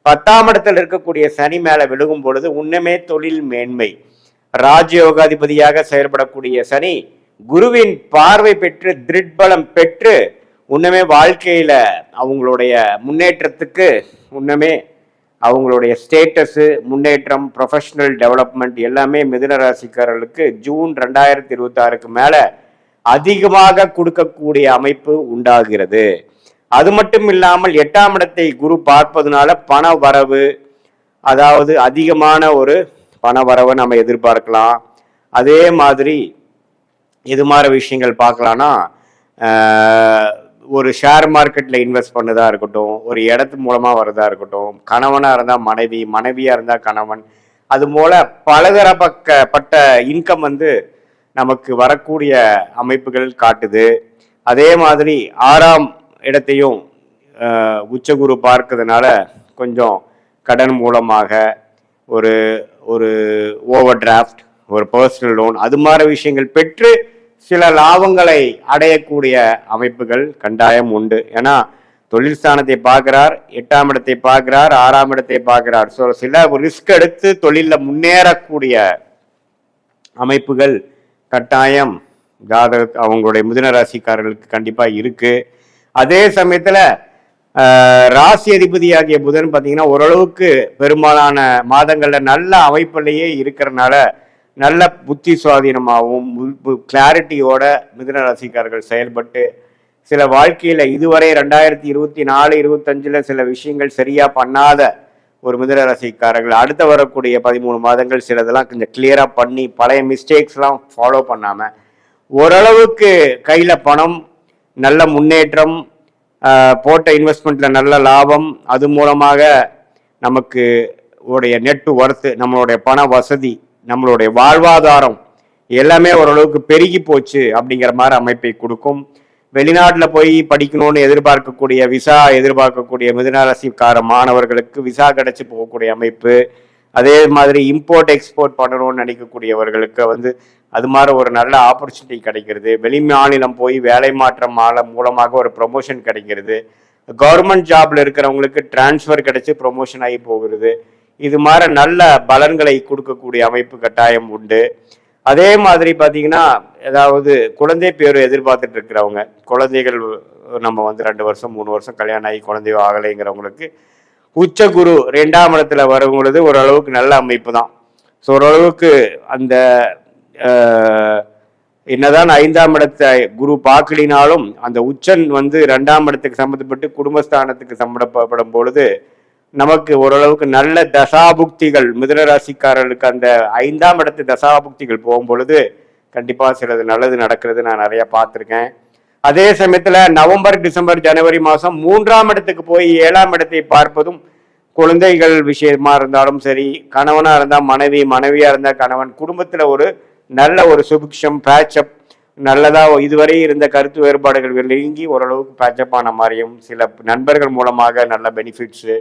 10ஆம் இடத்தில் இருக்கக்கூடிய சனி மேல விழுகும் பொழுது உண்மையே தொழில் மேன்மை, ராஜயோகாதிபதியாக செயல்படக்கூடிய சனி குருவின் பார்வை பெற்று திருட்பலம் பெற்று உண்மையே வாழ்க்கையில அவங்களுடைய முன்னேற்றத்துக்கு, உண்மையே அவங்களுடைய ஸ்டேட்டஸு, முன்னேற்றம், ப்ரொஃபஷனல் டெவலப்மெண்ட் எல்லாமே மிதுன ராசிக்காரர்களுக்கு ஜூன் 2026க்கு மேல அதிகமாக கொடுக்கக்கூடிய அமைப்பு உண்டாகிறது. அது மட்டும் இல்லாமல் 8ஆம் இடத்தை குரு பார்ப்பதுனால பண வரவு, அதாவது அதிகமான ஒரு பண வரவை நம்ம எதிர்பார்க்கலாம். அதே மாதிரி எது மாதிரி விஷயங்கள் பார்க்கலாம்னா, ஒரு ஷேர் மார்க்கெட்டில் இன்வெஸ்ட் பண்ணதா இருக்கட்டும், ஒரு இடத்து மூலமாக வரதா இருக்கட்டும், கணவனாக இருந்தால் மனைவி, மனைவியாக இருந்தால் கணவன், அது போல பலதரப்பட்ட இன்கம் வந்து நமக்கு வரக்கூடிய அமைப்புகள் காட்டுது. அதே மாதிரி 6ஆம் இடத்தையும் உச்சகுரு பார்க்கறதுனால கொஞ்சம் கடன் மூலமாக ஒரு ஒரு ஓவர் டிராஃப்ட், ஒரு பர்சனல் லோன், அது மாதிரி விஷயங்கள் பெற்று சில லாபங்களை அடையக்கூடிய அமைப்புகள் கண்டாயம் உண்டு. ஏன்னா தொழில் ஸ்தானத்தை பார்க்கிறார், 8ஆம் இடத்தை பார்க்கிறார், 6ஆம் இடத்தை பார்க்கிறார். ஸோ சில ரிஸ்க் எடுத்து தொழிலில் முன்னேறக்கூடிய அமைப்புகள் கட்டாயம் அவங்களுடைய மிதுன ராசிக்காரர்களுக்கு கண்டிப்பாக இருக்கு. அதே சமயத்தில் ராசி அதிபதியாகிய புதன் பார்த்தீங்கன்னா ஓரளவுக்கு பெரும்பாலான மாதங்களில் நல்ல அமைப்பிலேயே இருக்கிறனால நல்ல புத்தி சுவாதீனமாகவும் கிளாரிட்டியோட மிதுன ராசிக்காரர்கள் செயல்பட்டு சில வாழ்க்கையில் இதுவரை 2024-25 சில விஷயங்கள் சரியா பண்ணாத ஒரு மிதுன ராசிக்காரர்கள் அடுத்த வரக்கூடிய 13 மாதங்கள் சிலதெல்லாம் கொஞ்சம் கிளியரா பண்ணி பழைய மிஸ்டேக்ஸ்லாம் ஃபாலோ பண்ணாம ஓரளவுக்கு கையில பணம், நல்ல முன்னேற்றம், போட்ட இன்வெஸ்ட்மெண்ட்ல நல்ல லாபம், அது மூலமாக நமக்கு உடைய நெட் ஒர்த்து, நம்மளுடைய பண வசதி, நம்மளுடைய வாழ்வாதாரம் எல்லாமே ஓரளவுக்கு பெருகி போச்சு அப்படிங்கிற மாதிரி அமைப்பை கொடுக்கும். வெளிநாட்டில் போய் படிக்கணும்னு எதிர்பார்க்கக்கூடிய, விசா எதிர்பார்க்கக்கூடிய மிதுனராசிக்கார மாணவர்களுக்கு விசா கிடைச்சி போகக்கூடிய அமைப்பு. அதே மாதிரி இம்போர்ட் எக்ஸ்போர்ட் பண்ணணும்னு நினைக்கக்கூடியவர்களுக்கு அது மாதிரி ஒரு நல்ல ஆப்பர்ச்சுனிட்டி கிடைக்கிறது. வெளி மாநிலம் போய் வேலை மாற்றம் மூலமாக ஒரு ப்ரொமோஷன் கிடைக்கிறது. கவர்மெண்ட் ஜாப்ல இருக்கிறவங்களுக்கு டிரான்ஸ்ஃபர் கிடைச்சி ப்ரொமோஷன் ஆகி போகிறது. இது மாதிரி நல்ல பலன்களை கொடுக்கக்கூடிய அமைப்பு கட்டாயம் உண்டு. அதே மாதிரி பார்த்தீங்கன்னா, ஏதாவது குழந்தை பேர் எதிர்பார்த்துட்டு இருக்கிறவங்க, குழந்தைகள் நம்ம 2 வருஷம் 3 வருஷம் கல்யாணம் ஆகி குழந்தையோ ஆகலைங்கிறவங்களுக்கு உச்ச குரு 2ஆம் இடத்துல வரும் பொழுது ஓரளவுக்கு நல்ல அமைப்பு தான். ஸோ ஓரளவுக்கு அந்த என்னதான் 5ஆம் இடத்தை குரு பார்க்கலினாலும் அந்த உச்சன் 2ஆம் இடத்துக்கு சம்மந்தப்பட்டு குடும்பஸ்தானத்துக்கு சம்மந்தப்படும் பொழுது நமக்கு ஓரளவுக்கு நல்ல தசாபுக்திகள், மிதுனராசிக்காரர்களுக்கு அந்த 5ஆம் இடத்து தசாபுக்திகள் போகும் பொழுது கண்டிப்பாக சிலது நல்லது நடக்கிறது நான் நிறைய பார்த்துருக்கேன். அதே சமயத்தில் நவம்பர், டிசம்பர், ஜனவரி மாதம் 3ஆம் இடத்துக்கு போய் 7ஆம் இடத்தை பார்ப்பதும் குழந்தைகள் விஷயமா இருந்தாலும் சரி, கணவனாக இருந்தால் மனைவி, மனைவியாக இருந்தால் கணவன், குடும்பத்தில் ஒரு நல்ல ஒரு சுபிக்ஷம், பேட்சப், நல்லதாக இதுவரை இருந்த கருத்து வேறுபாடுகள் நீங்கி ஓரளவுக்கு பேட்சப் ஆன மாதிரியும், சில நண்பர்கள் மூலமாக நல்ல பெனிஃபிட்ஸு,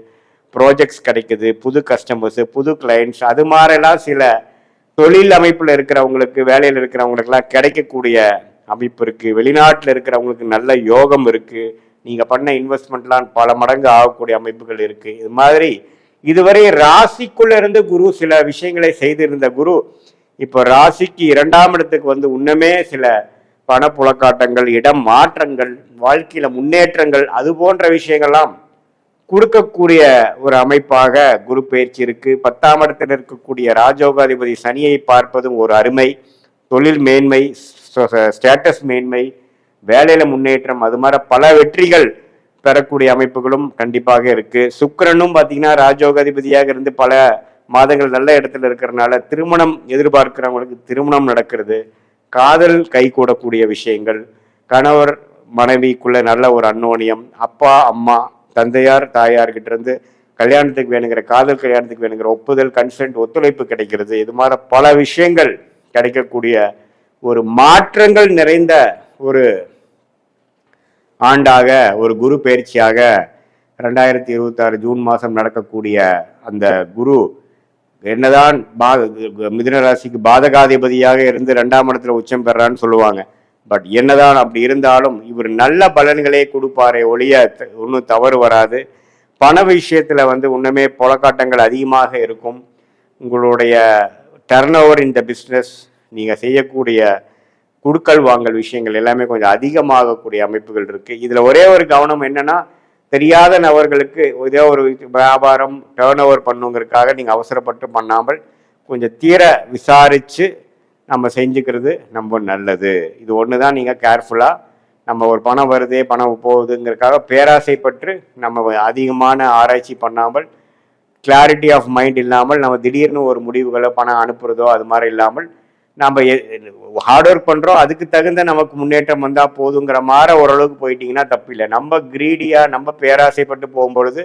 ப்ராஜெக்ட்ஸ் கிடைக்குது, புது கஸ்டமர்ஸு, புது கிளைண்ட்ஸ், அது மாதிரிலாம் சில தொழில் அமைப்பில் இருக்கிறவங்களுக்கு, வேலையில் இருக்கிறவங்களுக்கெல்லாம் கிடைக்கக்கூடிய அமைப்பு இருக்குது. வெளிநாட்டில் இருக்கிறவங்களுக்கு நல்ல யோகம் இருக்குது. நீங்கள் பண்ண இன்வெஸ்ட்மெண்ட்லாம் பல மடங்கு ஆகக்கூடிய அமைப்புகள் இருக்குது. இது மாதிரி இதுவரை ராசிக்குள்ள இருந்து குரு சில விஷயங்களை செய்திருந்த குரு இப்போ ராசிக்கு 2ஆம் இடத்துக்கு உன்னமே சில பணப்புழக்காட்டங்கள், இடம் மாற்றங்கள், வாழ்க்கையில முன்னேற்றங்கள், அது போன்ற விஷயங்கள்லாம் கொடுக்கக்கூடிய ஒரு அமைப்பாக குரு பயிற்சி இருக்கு. 10ஆம் இடத்தில் இருக்கக்கூடிய ராஜயோகாதிபதி சனியை பார்ப்பதும் ஒரு அருமை. தொழில் மேன்மை, ஸ்டேட்டஸ் மேன்மை, வேலையில முன்னேற்றம், அது மாதிரி பல வெற்றிகள் பெறக்கூடிய அமைப்புகளும் கண்டிப்பாக இருக்கு. சுக்கிரனும் பார்த்தீங்கன்னா ராஜயோகாதிபதியாக இருந்து பல மாதங்கள் நல்ல இடத்துல இருக்கிறதுனால திருமணம் எதிர்பார்க்கிறவங்களுக்கு திருமணம் நடக்கிறது. காதல் கை கூடக்கூடிய விஷயங்கள், கணவர் மனைவிக்குள்ள நல்ல ஒரு அன்னோனியம், அப்பா அம்மா, தந்தையார் தாயார்கிட்ட இருந்து கல்யாணத்துக்கு வேணுங்கிற, காதல் கல்யாணத்துக்கு வேணுங்கிற ஒப்புதல், கன்சென்ட், ஒத்துழைப்பு கிடைக்கிறது. இது மாதிரி பல விஷயங்கள் கிடைக்கக்கூடிய ஒரு மாற்றங்கள் நிறைந்த ஒரு ஆண்டாக, ஒரு குரு பயிற்சியாக 2026 ஜூன் மாதம் நடக்கக்கூடிய அந்த குரு என்னதான் மிதுன ராசிக்கு பாதகாதிபதியாக இருந்து 2ஆம் இடத்துல உச்சம் பெறான்னு சொல்லுவாங்க. பட் என்னதான் அப்படி இருந்தாலும் இவர் நல்ல பலன்களே கொடுப்பாரே ஒழிய ஒன்றும் தவறு வராது. பண விஷயத்துல இன்னுமே புலக்காட்டங்கள் அதிகமாக இருக்கும். உங்களுடைய டர்ன் ஓவர் இந்த பிஸ்னஸ், நீங்க செய்யக்கூடிய குடுக்கல் வாங்கல் விஷயங்கள் எல்லாமே கொஞ்சம் அதிகமாகக்கூடிய அமைப்புகள் இருக்கு. இதுல ஒரே ஒரு கவனம் என்னன்னா, தெரியாத நபர்களுக்கு ஏதோ ஒரு வியாபாரம் டேர்ன் ஓவர் பண்ணுங்கிறதுக்காக நீங்கள் அவசரப்பட்டு பண்ணாமல் கொஞ்சம் தீர விசாரித்து நம்ம செஞ்சுக்கிறது ரொம்ப நல்லது. இது ஒன்று தான் நீங்கள் கேர்ஃபுல்லாக, நம்ம ஒரு பணம் வருதே பணம் போகுதுங்கிறதுக்காக பேராசைப்பட்டு நம்ம அதிகமான ஆராய்ச்சி பண்ணாமல், கிளாரிட்டி ஆஃப் மைண்ட் இல்லாமல் நம்ம திடீர்னு ஒரு முடிவுகளை பணம் அனுப்புறதோ அது மாதிரி இல்லாமல் நம்ம ஹார்ட் ஒர்க் பண்ணுறோம், அதுக்கு தகுந்த நமக்கு முன்னேற்றம் வந்தால் போதுங்கிற மாதிரி ஓரளவுக்கு போயிட்டீங்கன்னா தப்பு இல்லை. நம்ம கிரீடியாக நம்ம பேராசைப்பட்டு போகும்பொழுது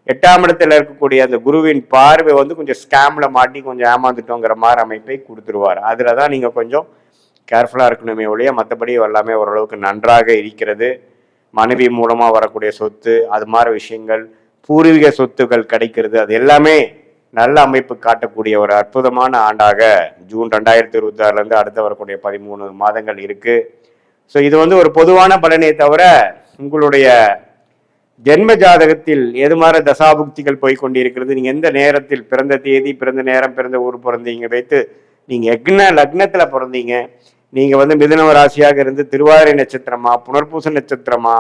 8ஆம் இடத்துல இருக்கக்கூடிய அந்த குருவின் பார்வை கொஞ்சம் ஸ்கேமில் மாட்டி கொஞ்சம் ஏமாந்துட்டோங்கிற மாதிரி அமைப்பை கொடுத்துருவார். அதில் தான் நீங்கள் கொஞ்சம் கேர்ஃபுல்லாக இருக்கணுமே ஒழிய மற்றபடி எல்லாமே ஓரளவுக்கு நன்றாக இருக்கிறது. மனைவி மூலமாக வரக்கூடிய சொத்து, அது மாதிரி விஷயங்கள், பூர்வீக சொத்துக்கள் கிடைக்கிறது, அது எல்லாமே நல்ல அமைப்பு காட்டக்கூடிய ஒரு அற்புதமான ஆண்டாக ஜூன் 2026 அடுத்த வரக்கூடிய 13 மாதங்கள் இருக்கு. ஸோ இது ஒரு பொதுவான பலனே தவிர உங்களுடைய ஜென்ம ஜாதகத்தில் எது மாதிரி தசாபுக்திகள் போய்கொண்டிருக்கிறது, நீங்க எந்த நேரத்தில் பிறந்த தேதி, பிறந்த நேரம், பிறந்த ஊர் பிறந்தீங்க வைத்து நீங்க லக்னத்துல பிறந்தீங்க, நீங்க மிதுன ராசியாக இருந்து திருவாதிரை நட்சத்திரமா, புனர்பூச நட்சத்திரமா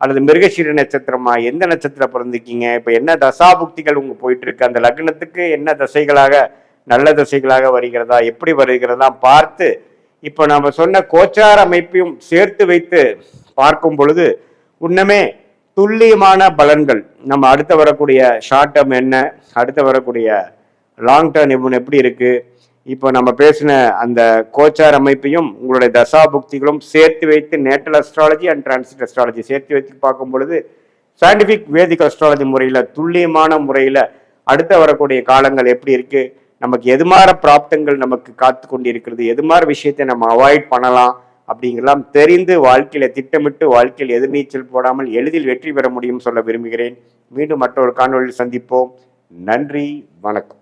அல்லது மிருகசீர நட்சத்திரமா, எந்த நட்சத்திரம் பிறந்திருக்கீங்க, இப்போ என்ன தசாபுக்திகள் உங்க போயிட்டு இருக்கு, அந்த லக்னத்துக்கு என்ன தசைகளாக நல்ல தசைகளாக வருகிறதா, எப்படி வருகிறதா பார்த்து இப்போ நம்ம சொன்ன கோச்சார அமைப்பையும் சேர்த்து வைத்து பார்க்கும் பொழுது உன்னமே துல்லியமான பலன்கள், நம்ம அடுத்து வரக்கூடிய ஷார்ட் டேர்ம் என்ன, அடுத்து வரக்கூடிய லாங் டேர்ம் எப்படி இருக்கு, இப்போ நம்ம பேசின அந்த கோச்சார் அமைப்பையும் உங்களுடைய தசாபுக்திகளும் சேர்த்து வைத்து natal astrology and transit astrology சேர்த்து வைத்து பார்க்கும் பொழுது சயின்டிஃபிக் வேதிக் அஸ்ட்ராலஜி முறையில் துல்லியமான முறையில் அடுத்த வரக்கூடிய காலங்கள் எப்படி இருக்கு, நமக்கு எது மாதிரி பிராப்தங்கள் நமக்கு காத்து கொண்டு இருக்கிறது, எது மாதிரி விஷயத்தை நம்ம அவாய்ட் பண்ணலாம் அப்படிங்கெல்லாம் தெரிந்து வாழ்க்கையில திட்டமிட்டு வாழ்க்கையில் எதிர்நீச்சல் போடாமல் எளிதில் வெற்றி பெற முடியும் சொல்ல விரும்புகிறேன். மீண்டும் மற்றொரு காணொலியில் சந்திப்போம். நன்றி, வணக்கம்.